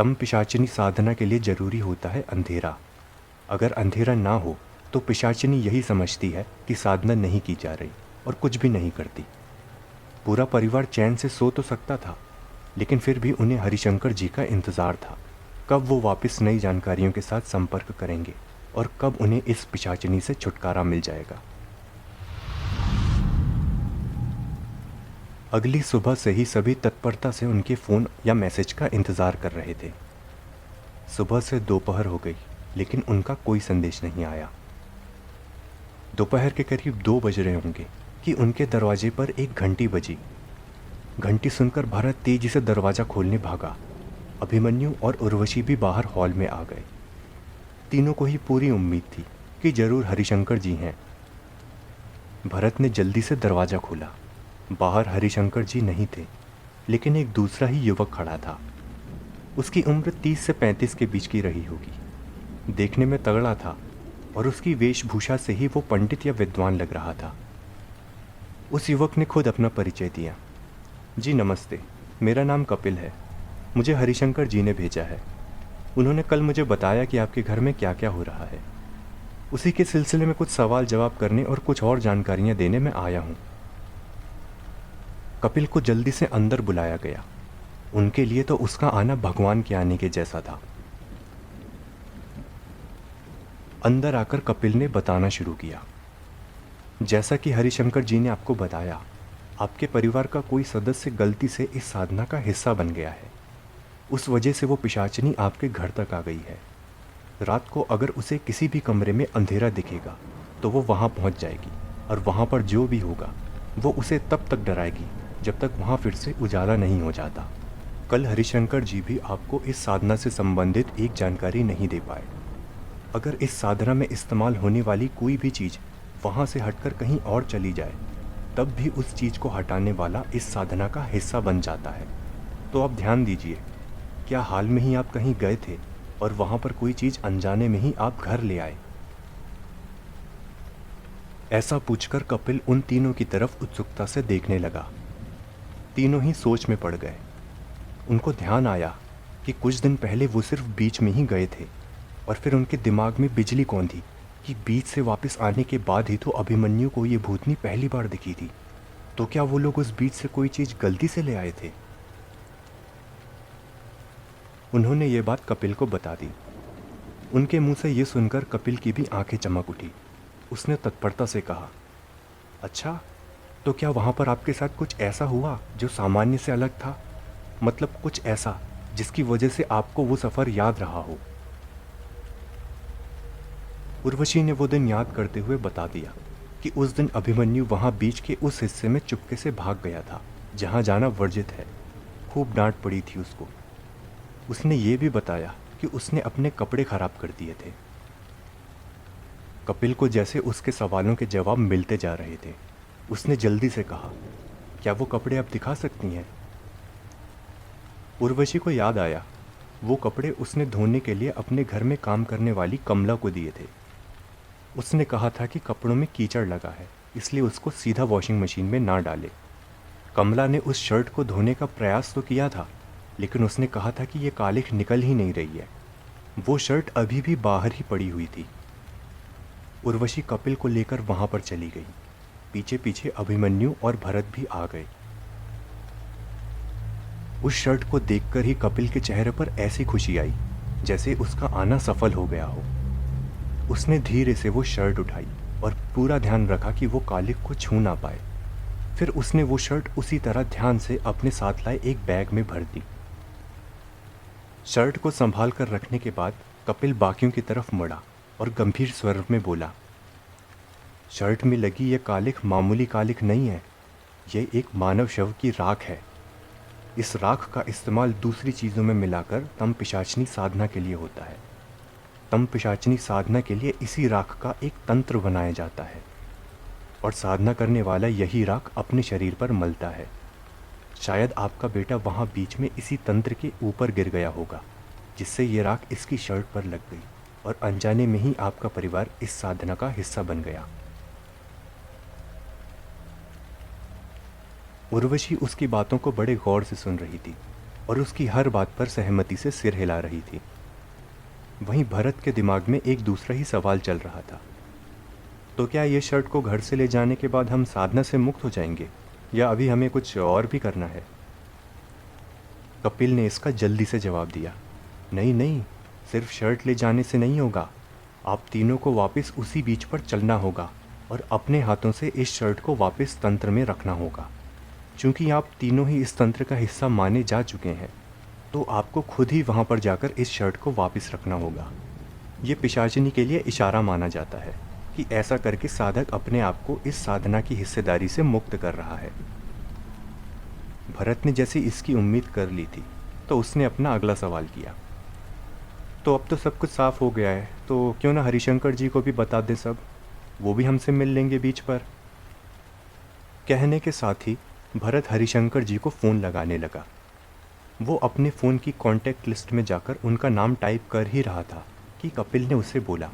तम पिशाचिनी साधना के लिए जरूरी होता है अंधेरा। अगर अंधेरा ना हो तो पिशाचिनी यही समझती है कि साधना नहीं की जा रही और कुछ भी नहीं करती। पूरा परिवार चैन से सो तो सकता था, लेकिन फिर भी उन्हें हरिशंकर जी का इंतज़ार था। कब वो वापस नई जानकारियों के साथ संपर्क करेंगे और कब उन्हें इस पिशाचिनी से छुटकारा मिल जाएगा। अगली सुबह से ही सभी तत्परता से उनके फ़ोन या मैसेज का इंतज़ार कर रहे थे। सुबह से दोपहर हो गई, लेकिन उनका कोई संदेश नहीं आया। दोपहर के करीब 2 बज रहे होंगे कि उनके दरवाजे पर एक घंटी बजी। घंटी सुनकर भरत तेजी से दरवाज़ा खोलने भागा। अभिमन्यु और उर्वशी भी बाहर हॉल में आ गए। तीनों को ही पूरी उम्मीद थी कि जरूर हरिशंकर जी हैं। भरत ने जल्दी से दरवाज़ा खोला। बाहर हरिशंकर जी नहीं थे, लेकिन एक दूसरा ही युवक खड़ा था। उसकी उम्र 30 से 35 के बीच की रही होगी। देखने में तगड़ा था और उसकी वेशभूषा से ही वो पंडित या विद्वान लग रहा था। उस युवक ने खुद अपना परिचय दिया। जी नमस्ते, मेरा नाम कपिल है। मुझे हरिशंकर जी ने भेजा है। उन्होंने कल मुझे बताया कि आपके घर में क्या क्या हो रहा है। उसी के सिलसिले में कुछ सवाल जवाब करने और कुछ और जानकारियां देने में आया हूं। कपिल को जल्दी से अंदर बुलाया गया। उनके लिए तो उसका आना भगवान के आने के जैसा था। अंदर आकर कपिल ने बताना शुरू किया। जैसा कि हरिशंकर जी ने आपको बताया, आपके परिवार का कोई सदस्य गलती से इस साधना का हिस्सा बन गया है। उस वजह से वो पिशाचिनी आपके घर तक आ गई है। रात को अगर उसे किसी भी कमरे में अंधेरा दिखेगा तो वो वहाँ पहुँच जाएगी और वहाँ पर जो भी होगा वो उसे तब तक डराएगी जब तक वहाँ फिर से उजाला नहीं हो जाता। कल हरिशंकर जी भी आपको इस साधना से संबंधित एक जानकारी नहीं दे पाए। अगर इस साधना में इस्तेमाल होने वाली कोई भी चीज़ वहाँ से हटकर कहीं और चली जाए, तब भी उस चीज़ को हटाने वाला इस साधना का हिस्सा बन जाता है। तो आप ध्यान दीजिए, क्या हाल में ही आप कहीं गए थे और वहाँ पर कोई चीज़ अनजाने में ही आप घर ले आए? ऐसा पूछकर कपिल उन तीनों की तरफ उत्सुकता से देखने लगा। तीनों ही सोच में पड़ गए। उनको ध्यान आया कि कुछ दिन पहले वो सिर्फ बीच में ही गए थे और फिर उनके दिमाग में बिजली कौंधी कि बीच से वापस आने के बाद ही तो अभिमन्यु को ये भूतनी पहली बार दिखी थी। तो क्या वो लोग उस बीच से कोई चीज़ गलती से ले आए थे? उन्होंने ये बात कपिल को बता दी। उनके मुंह से ये सुनकर कपिल की भी आंखें चमक उठी। उसने तत्परता से कहा, अच्छा, तो क्या वहाँ पर आपके साथ कुछ ऐसा हुआ जो सामान्य से अलग था? मतलब कुछ ऐसा जिसकी वजह से आपको वो सफ़र याद रहा हो? उर्वशी ने वो दिन याद करते हुए बता दिया कि उस दिन अभिमन्यु वहाँ बीच के उस हिस्से में चुपके से भाग गया था जहाँ जाना वर्जित है। खूब डांट पड़ी थी उसको। उसने ये भी बताया कि उसने अपने कपड़े खराब कर दिए थे। कपिल को जैसे उसके सवालों के जवाब मिलते जा रहे थे। उसने जल्दी से कहा, क्या वो कपड़े आप दिखा सकती हैं? उर्वशी को याद आया, वो कपड़े उसने धोने के लिए अपने घर में काम करने वाली कमला को दिए थे। उसने कहा था कि कपड़ों में कीचड़ लगा है, इसलिए उसको सीधा वॉशिंग मशीन में ना डाले। कमला ने उस शर्ट को धोने का प्रयास तो किया था, लेकिन उसने कहा था कि ये कालिख निकल ही नहीं रही है। वो शर्ट अभी भी बाहर ही पड़ी हुई थी। उर्वशी कपिल को लेकर वहाँ पर चली गई। पीछे पीछे अभिमन्यु और भरत भी आ गए। उस शर्ट को देखकर ही कपिल के चेहरे पर ऐसी खुशी आई जैसे उसका आना सफल हो गया हो। उसने धीरे से वो शर्ट उठाई और पूरा ध्यान रखा कि वो कालिख को छू ना पाए। फिर उसने वो शर्ट उसी तरह ध्यान से अपने साथ लाए एक बैग में भर दी। शर्ट को संभाल कर रखने के बाद कपिल बाकियों की तरफ मुड़ा और गंभीर स्वर में बोला, शर्ट में लगी ये कालिख मामूली कालिख नहीं है, ये एक मानव शव की राख है। इस राख का इस्तेमाल दूसरी चीज़ों में मिलाकर तम पिशाचनी साधना के लिए होता है। तम पिशाचनी साधना के लिए इसी राख का एक तंत्र बनाया जाता है और साधना करने वाला यही राख अपने शरीर पर मलता है। शायद आपका बेटा वहाँ बीच में इसी तंत्र के ऊपर गिर गया होगा, जिससे ये राख इसकी शर्ट पर लग गई और अनजाने में ही आपका परिवार इस साधना का हिस्सा बन गया। उर्वशी उसकी बातों को बड़े गौर से सुन रही थी। और उसकी हर बात पर सहमति से सिर हिला रही थी। वहीं भरत के दिमाग में एक दूसरा ही सवाल चल रहा था। तो क्या ये शर्ट को घर से ले जाने के बाद हम साधना से मुक्त हो जाएंगे, या अभी हमें कुछ और भी करना है? कपिल ने इसका जल्दी से जवाब दिया, नहीं नहीं, सिर्फ शर्ट ले जाने से नहीं होगा। आप तीनों को वापस उसी बीच पर चलना होगा और अपने हाथों से इस शर्ट को वापस तंत्र में रखना होगा। चूंकि आप तीनों ही इस तंत्र का हिस्सा माने जा चुके हैं, तो आपको खुद ही वहाँ पर जाकर इस शर्ट को वापस रखना होगा। ये पिशाचिनी के लिए इशारा माना जाता है कि ऐसा करके साधक अपने आप को इस साधना की हिस्सेदारी से मुक्त कर रहा है। भरत ने जैसे इसकी उम्मीद कर ली थी, तो उसने अपना अगला सवाल किया, तो अब तो सब कुछ साफ हो गया है, तो क्यों ना हरिशंकर जी को भी बता दें सब, वो भी हमसे मिल लेंगे बीच पर। कहने के साथ ही भरत हरिशंकर जी को फ़ोन लगाने लगा। वो अपने फ़ोन की कॉन्टैक्ट लिस्ट में जाकर उनका नाम टाइप कर ही रहा था कि कपिल ने उसे बोला।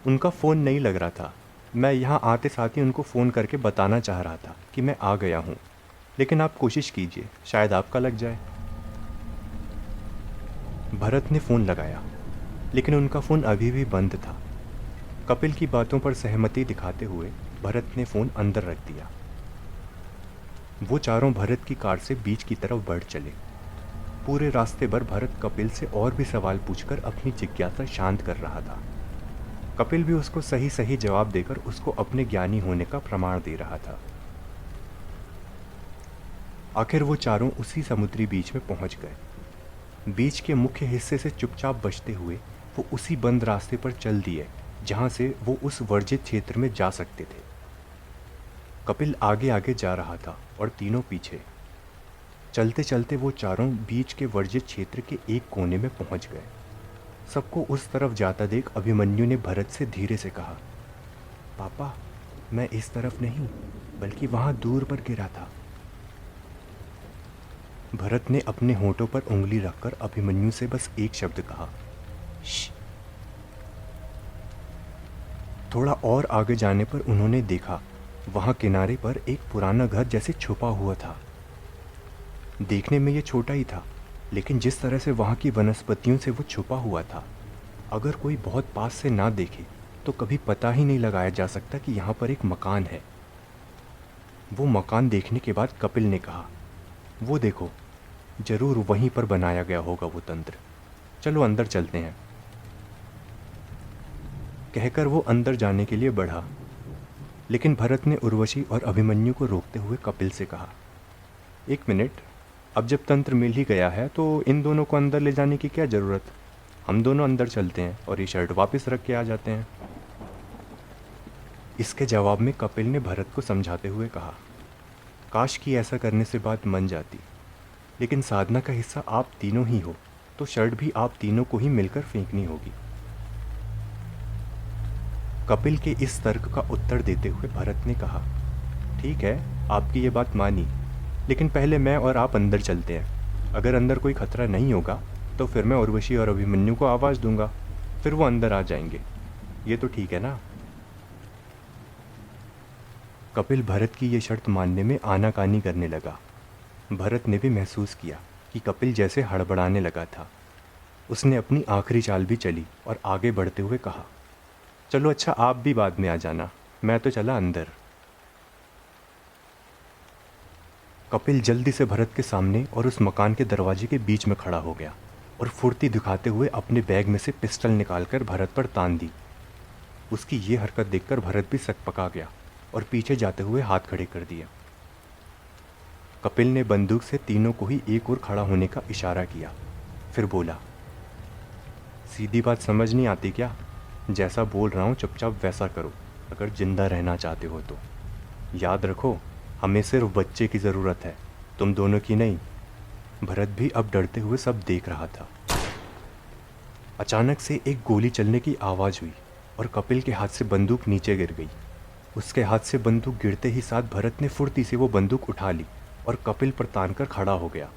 उनका फ़ोन नहीं लग रहा था। मैं यहाँ आते साथ ही उनको फ़ोन करके बताना चाह रहा था कि मैं आ गया हूँ, लेकिन आप कोशिश कीजिए, शायद आपका लग जाए। भरत ने फ़ोन लगाया, लेकिन उनका फ़ोन अभी भी बंद था। कपिल की बातों पर सहमति दिखाते हुए भरत ने फ़ोन अंदर रख दिया। वो चारों भरत की कार से बीच की तरफ बढ़ चले। पूरे रास्ते भर भरत कपिल से और भी सवाल पूछकर अपनी जिज्ञासा शांत कर रहा था। कपिल भी उसको सही सही जवाब देकर उसको अपने ज्ञानी होने का प्रमाण दे रहा था। आखिर वो चारों उसी समुद्री बीच में पहुंच गए। बीच के मुख्य हिस्से से चुपचाप बचते हुए वो उसी बंद रास्ते पर चल दिए जहां से वो उस वर्जित क्षेत्र में जा सकते थे। कपिल आगे आगे जा रहा था और तीनों पीछे। चलते चलते वो चारों बीच के वर्जित क्षेत्र के एक कोने में पहुंच गए। सबको उस तरफ जाता देख अभिमन्यु ने भरत से धीरे से कहा, पापा, मैं इस तरफ नहीं बल्कि वहां दूर पर गिरा था। भरत ने अपने होठों पर उंगली रखकर अभिमन्यु से बस एक शब्द कहा, श्श। थोड़ा और आगे जाने पर उन्होंने देखा वहां किनारे पर एक पुराना घर जैसे छुपा हुआ था। देखने में ये छोटा ही था, लेकिन जिस तरह से वहां की वनस्पतियों से वो छुपा हुआ था, अगर कोई बहुत पास से ना देखे तो कभी पता ही नहीं लगाया जा सकता कि यहाँ पर एक मकान है। वो मकान देखने के बाद कपिल ने कहा, वो देखो, जरूर वहीं पर बनाया गया होगा वो तंत्र। चलो अंदर चलते हैं। कहकर वो अंदर जाने के लिए बढ़ा, लेकिन भरत ने उर्वशी और अभिमन्यु को रोकते हुए कपिल से कहा, एक मिनट, अब जब तंत्र मिल ही गया है तो इन दोनों को अंदर ले जाने की क्या ज़रूरत। हम दोनों अंदर चलते हैं और ये शर्ट वापस रख के आ जाते हैं। इसके जवाब में कपिल ने भरत को समझाते हुए कहा, काश कि ऐसा करने से बात मन जाती, लेकिन साधना का हिस्सा आप तीनों ही हो, तो शर्ट भी आप तीनों को ही मिलकर फेंकनी होगी। कपिल के इस तर्क का उत्तर देते हुए भरत ने कहा, ठीक है, आपकी ये बात मानी, लेकिन पहले मैं और आप अंदर चलते हैं। अगर अंदर कोई खतरा नहीं होगा तो फिर मैं उर्वशी और अभिमन्यु को आवाज़ दूंगा, फिर वो अंदर आ जाएंगे। ये तो ठीक है ना? कपिल भरत की ये शर्त मानने में आनाकानी करने लगा। भरत ने भी महसूस किया कि कपिल जैसे हड़बड़ाने लगा था। उसने अपनी आखिरी चाल भी चली और आगे बढ़ते हुए कहा, चलो अच्छा, आप भी बाद में आ जाना, मैं तो चला अंदर। कपिल जल्दी से भरत के सामने और उस मकान के दरवाजे के बीच में खड़ा हो गया और फुर्ती दिखाते हुए अपने बैग में से पिस्टल निकालकर भरत पर तान दी। उसकी ये हरकत देखकर भरत भी सकपका गया और पीछे जाते हुए हाथ खड़े कर दिया। कपिल ने बंदूक से तीनों को ही एक ओर खड़ा होने का इशारा किया, फिर बोला, सीधी बात समझ नहीं आती क्या? जैसा बोल रहा हूँ चुपचाप वैसा करो, अगर जिंदा रहना चाहते हो तो। याद रखो, हमें सिर्फ बच्चे की ज़रूरत है, तुम दोनों की नहीं। भरत भी अब डरते हुए सब देख रहा था। अचानक से एक गोली चलने की आवाज़ हुई और कपिल के हाथ से बंदूक नीचे गिर गई। उसके हाथ से बंदूक गिरते ही साथ भरत ने फुर्ती से वो बंदूक उठा ली और कपिल पर तान कर खड़ा हो गया।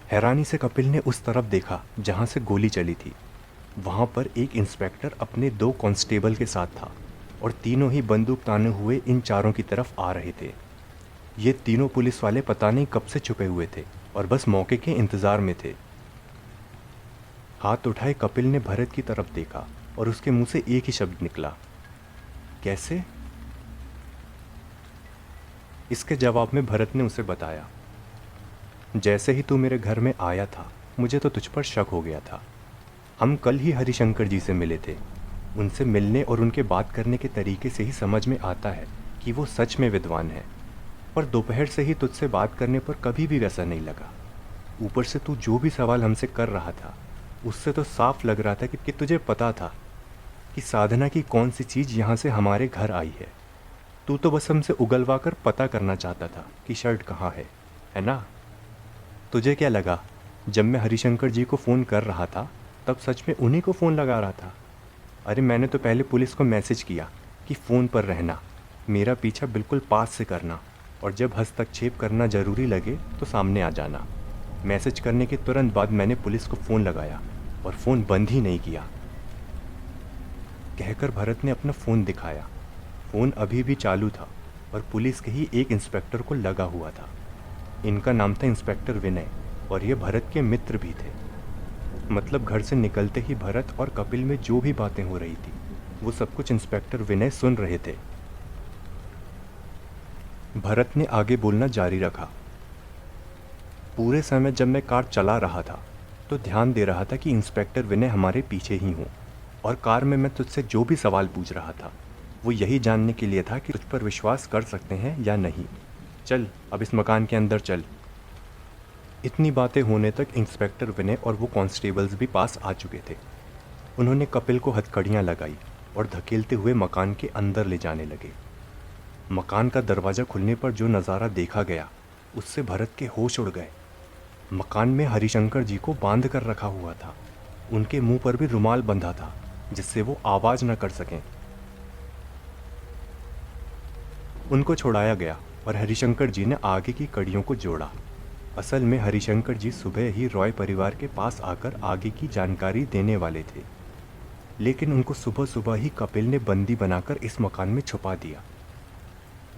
हैरानी से कपिल ने उस तरफ देखा जहां से गोली चली थी। वहां पर एक इंस्पेक्टर अपने 2 कांस्टेबल के साथ था और तीनों ही बंदूक ताने हुए इन चारों की तरफ आ रहे थे। ये तीनों पुलिस वाले पता नहीं कब से छुपे हुए थे और बस मौके के इंतज़ार में थे। हाथ उठाए कपिल ने भरत की तरफ देखा और उसके मुंह से एक ही शब्द निकला, कैसे? इसके जवाब में भरत ने उसे बताया, जैसे ही तू मेरे घर में आया था मुझे तो तुझ पर शक हो गया था। हम कल ही हरिशंकर जी से मिले थे। उनसे मिलने और उनके बात करने के तरीके से ही समझ में आता है कि वो सच में विद्वान है, पर दोपहर से ही तुझसे बात करने पर कभी भी वैसा नहीं लगा। ऊपर से तू जो भी सवाल हमसे कर रहा था उससे तो साफ लग रहा था कि तुझे पता था कि साधना की कौन सी चीज़ यहाँ से हमारे घर आई है। तू तो बस हमसे उगलवा कर पता करना चाहता था कि शर्ट कहाँ है ना? तुझे क्या लगा जब मैं हरिशंकर जी को फ़ोन कर रहा था तब सच में उन्हीं को फ़ोन लगा रहा था? अरे मैंने तो पहले पुलिस को मैसेज किया कि फ़ोन पर रहना, मेरा पीछा बिल्कुल पास से करना, और जब हस्तक्षेप करना ज़रूरी लगे तो सामने आ जाना। मैसेज करने के तुरंत बाद मैंने पुलिस को फ़ोन लगाया और फ़ोन बंद ही नहीं किया। कहकर भरत ने अपना फ़ोन दिखाया। फ़ोन अभी भी चालू था और पुलिस के ही एक इंस्पेक्टर को लगा हुआ था। इनका नाम था इंस्पेक्टर विनय और ये भरत के मित्र भी थे। मतलब घर से निकलते ही भरत और कपिल में जो भी बातें हो रही थी वो सब कुछ इंस्पेक्टर विनय सुन रहे थे। भरत ने आगे बोलना जारी रखा, पूरे समय जब मैं कार चला रहा था तो ध्यान दे रहा था कि इंस्पेक्टर विनय हमारे पीछे ही हों, और कार में मैं तुझसे जो भी सवाल पूछ रहा था वो यही जानने के लिए था कि तुझ पर विश्वास कर सकते हैं या नहीं। चल अब इस मकान के अंदर चल। इतनी बातें होने तक इंस्पेक्टर विनय और वो कांस्टेबल्स भी पास आ चुके थे। उन्होंने कपिल को हथकड़ियाँ लगाई और धकेलते हुए मकान के अंदर ले जाने लगे। मकान का दरवाज़ा खुलने पर जो नज़ारा देखा गया उससे भरत के होश उड़ गए। मकान में हरिशंकर जी को बांध कर रखा हुआ था। उनके मुंह पर भी रुमाल बंधा था जिससे वो आवाज़ न कर सकें। उनको छुड़ाया गया और हरिशंकर जी ने आगे की कड़ियों को जोड़ा। असल में हरिशंकर जी सुबह ही रॉय परिवार के पास आकर आगे की जानकारी देने वाले थे, लेकिन उनको सुबह सुबह ही कपिल ने बंदी बनाकर इस मकान में छुपा दिया।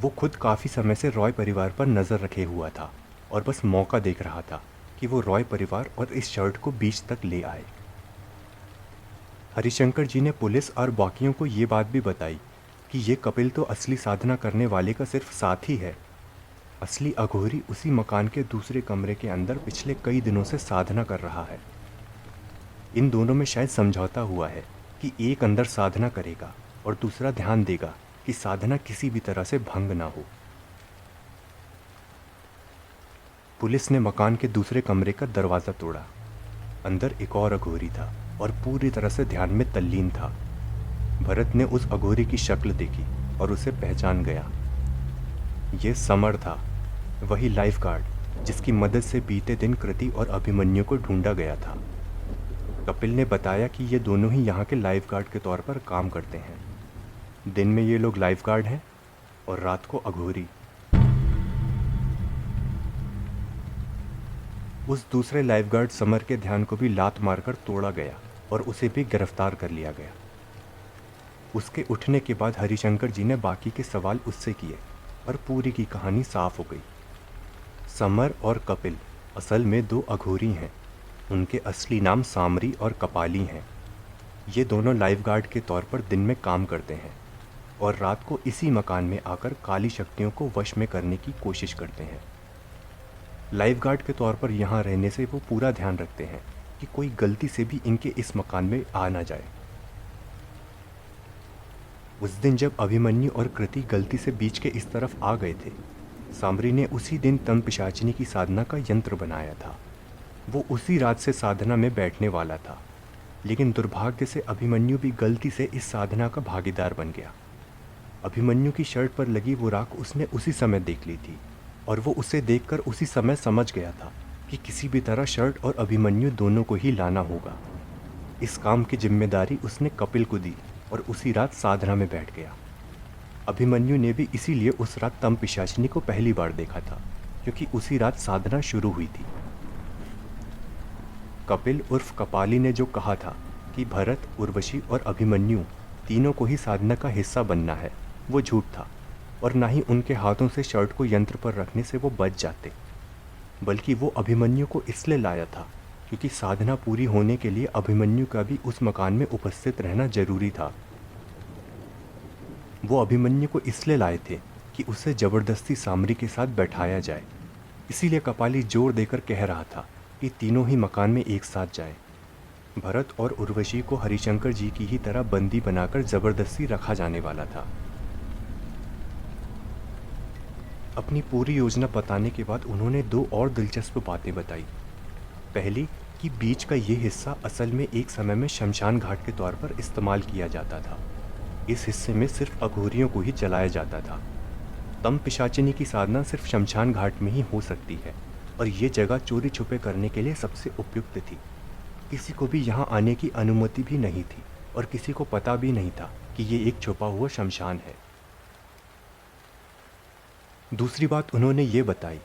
वो खुद काफ़ी समय से रॉय परिवार पर नज़र रखे हुआ था और बस मौका देख रहा था कि वो रॉय परिवार और इस शर्ट को बीच तक ले आए। हरिशंकर जी ने पुलिस और बाकियों को ये बात भी बताई कि ये कपिल तो असली साधना करने वाले का सिर्फ साथी है। असली अघोरी उसी मकान के दूसरे कमरे के अंदर पिछले कई दिनों से साधना कर रहा है। इन दोनों में शायद समझौता हुआ है कि एक अंदर साधना करेगा और दूसरा ध्यान देगा कि साधना किसी भी तरह से भंग ना हो। पुलिस ने मकान के दूसरे कमरे का दरवाज़ा तोड़ा। अंदर एक और अघोरी था और पूरी तरह से ध्यान में तल्लीन था। भरत ने उस अघोरी की शक्ल देखी और उसे पहचान गया। ये समर था, वही लाइफ गार्ड जिसकी मदद से बीते दिन कृति और अभिमन्यु को ढूंढा गया था। कपिल ने बताया कि ये दोनों ही यहाँ के लाइफ गार्ड के तौर पर काम करते हैं। दिन में ये लोग लाइफ गार्ड हैं और रात को अघोरी। उस दूसरे लाइफ गार्ड समर के ध्यान को भी लात मारकर तोड़ा गया और उसे भी गिरफ्तार कर लिया गया। उसके उठने के बाद हरिशंकर जी ने बाकी के सवाल उससे किए और पूरी की कहानी साफ हो गई। समर और कपिल असल में दो अघोरी हैं। उनके असली नाम सामरी और कपाली हैं। ये दोनों लाइफ गार्ड के तौर पर दिन में काम करते हैं और रात को इसी मकान में आकर काली शक्तियों को वश में करने की कोशिश करते हैं। लाइफ गार्ड के तौर पर यहाँ रहने से वो पूरा ध्यान रखते हैं कि कोई गलती से भी इनके इस मकान में आ ना जाए। उस दिन जब अभिमन्यु और कृति गलती से बीच के इस तरफ आ गए थे, सामरी ने उसी दिन तम पिशाचिनी की साधना का यंत्र बनाया था। वो उसी रात से साधना में बैठने वाला था, लेकिन दुर्भाग्य से अभिमन्यु भी गलती से इस साधना का भागीदार बन गया। अभिमन्यु की शर्ट पर लगी वो राख उसने उसी समय देख ली थी और वो उसे देखकर उसी समय समझ गया था कि किसी भी तरह शर्ट और अभिमन्यु दोनों को ही लाना होगा। इस काम की जिम्मेदारी उसने कपिल को दी और उसी रात साधना में बैठ गया। अभिमन्यु ने भी इसीलिए उस रात तम पिशाचिनी को पहली बार देखा था, क्योंकि उसी रात साधना शुरू हुई थी। कपिल उर्फ कपाली ने जो कहा था कि भरत, उर्वशी और अभिमन्यु तीनों को ही साधना का हिस्सा बनना है, वो झूठ था। और ना ही उनके हाथों से शर्ट को यंत्र पर रखने से वो बच जाते, बल्कि वो अभिमन्यु को इसलिए लाया था क्योंकि साधना पूरी होने के लिए अभिमन्यु का भी उस मकान में उपस्थित रहना जरूरी था। वो अभिमन्यु को इसलिए लाए थे कि उसे जबरदस्ती सामरी के साथ बैठाया जाए। इसीलिए कपाली जोर देकर कह रहा था कि तीनों ही मकान में एक साथ जाए। भरत और उर्वशी को हरिशंकर जी की ही तरह बंदी बनाकर जबरदस्ती रखा जाने वाला था। अपनी पूरी योजना बताने के बाद उन्होंने दो और दिलचस्प बातें बताई। पहली कि बीच का ये हिस्सा असल में एक समय में शमशान घाट के तौर पर इस्तेमाल किया जाता था। इस हिस्से में सिर्फ अघोरियों को ही जलाया जाता था। तम पिशाचिनी की साधना सिर्फ शमशान घाट में ही हो सकती है और ये जगह चोरी छुपे करने के लिए सबसे उपयुक्त थी। किसी को भी यहाँ आने की अनुमति भी नहीं थी और किसी को पता भी नहीं था कि ये एक छुपा हुआ शमशान है। दूसरी बात उन्होंने ये बताई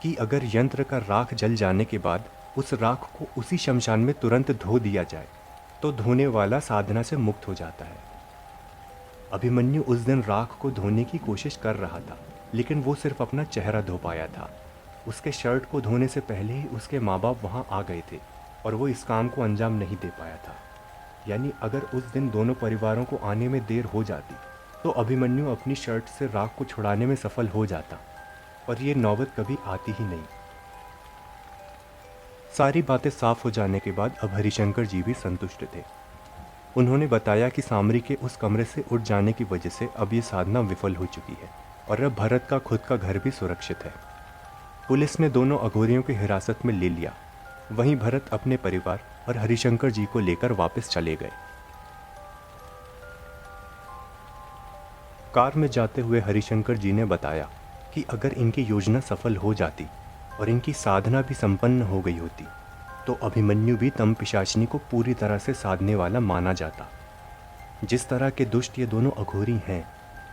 कि अगर यंत्र का राख जल जाने के बाद उस राख को उसी शमशान में तुरंत धो दिया जाए तो धोने वाला साधना से मुक्त हो जाता है। अभिमन्यु उस दिन राख को धोने की कोशिश कर रहा था, लेकिन वो सिर्फ अपना चेहरा धो पाया था। उसके शर्ट को धोने से पहले ही उसके माँ बाप वहाँ आ गए थे और वो इस काम को अंजाम नहीं दे पाया था। यानी अगर उस दिन दोनों परिवारों को आने में देर हो जाती तो अभिमन्यु अपनी शर्ट से राख को छुड़ाने में सफल हो जाता और ये नौबत कभी आती ही नहीं। सारी बातें साफ हो जाने के बाद अब हरिशंकर जी भी संतुष्ट थे। उन्होंने बताया कि सामरी के उस कमरे से उठ जाने की वजह से अब ये साधना विफल हो चुकी है और अब भरत का खुद का घर भी सुरक्षित है। पुलिस ने दोनों अघोरियों की हिरासत में ले लिया। वहीं भरत अपने परिवार और हरिशंकर जी को लेकर वापस चले गए। कार में जाते हुए हरिशंकर जी ने बताया कि अगर इनकी योजना सफल हो जाती और इनकी साधना भी संपन्न हो गई होती तो अभिमन्यु भी तम पिशाचिनी को पूरी तरह से साधने वाला माना जाता। जिस तरह के दुष्ट ये दोनों अघोरी हैं,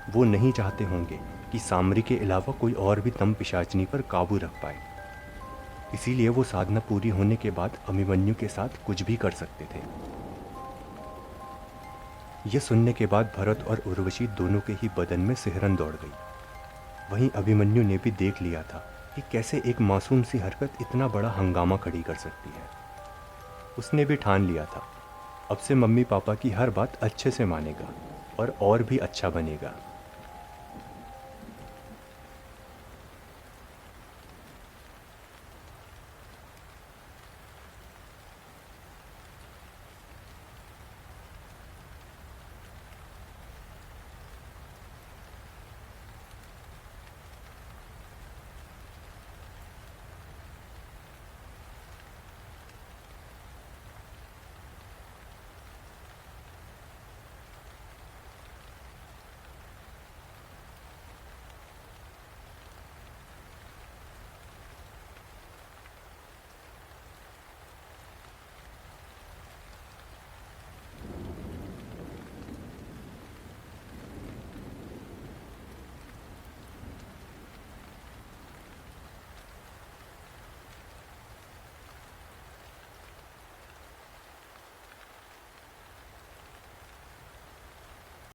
वो नहीं चाहते होंगे कि सामरी के अलावा कोई और भी तम पिशाचिनी पर काबू रख पाए। इसीलिए वो साधना पूरी होने के बाद अभिमन्यु के साथ कुछ भी कर सकते थे। यह सुनने के बाद भरत और उर्वशी दोनों के ही बदन में सिहरन दौड़ गई। वहीं अभिमन्यु ने भी देख लिया था कि कैसे एक मासूम सी हरकत इतना बड़ा हंगामा खड़ी कर सकती है। उसने भी ठान लिया था अब से मम्मी पापा की हर बात अच्छे से मानेगा और भी अच्छा बनेगा।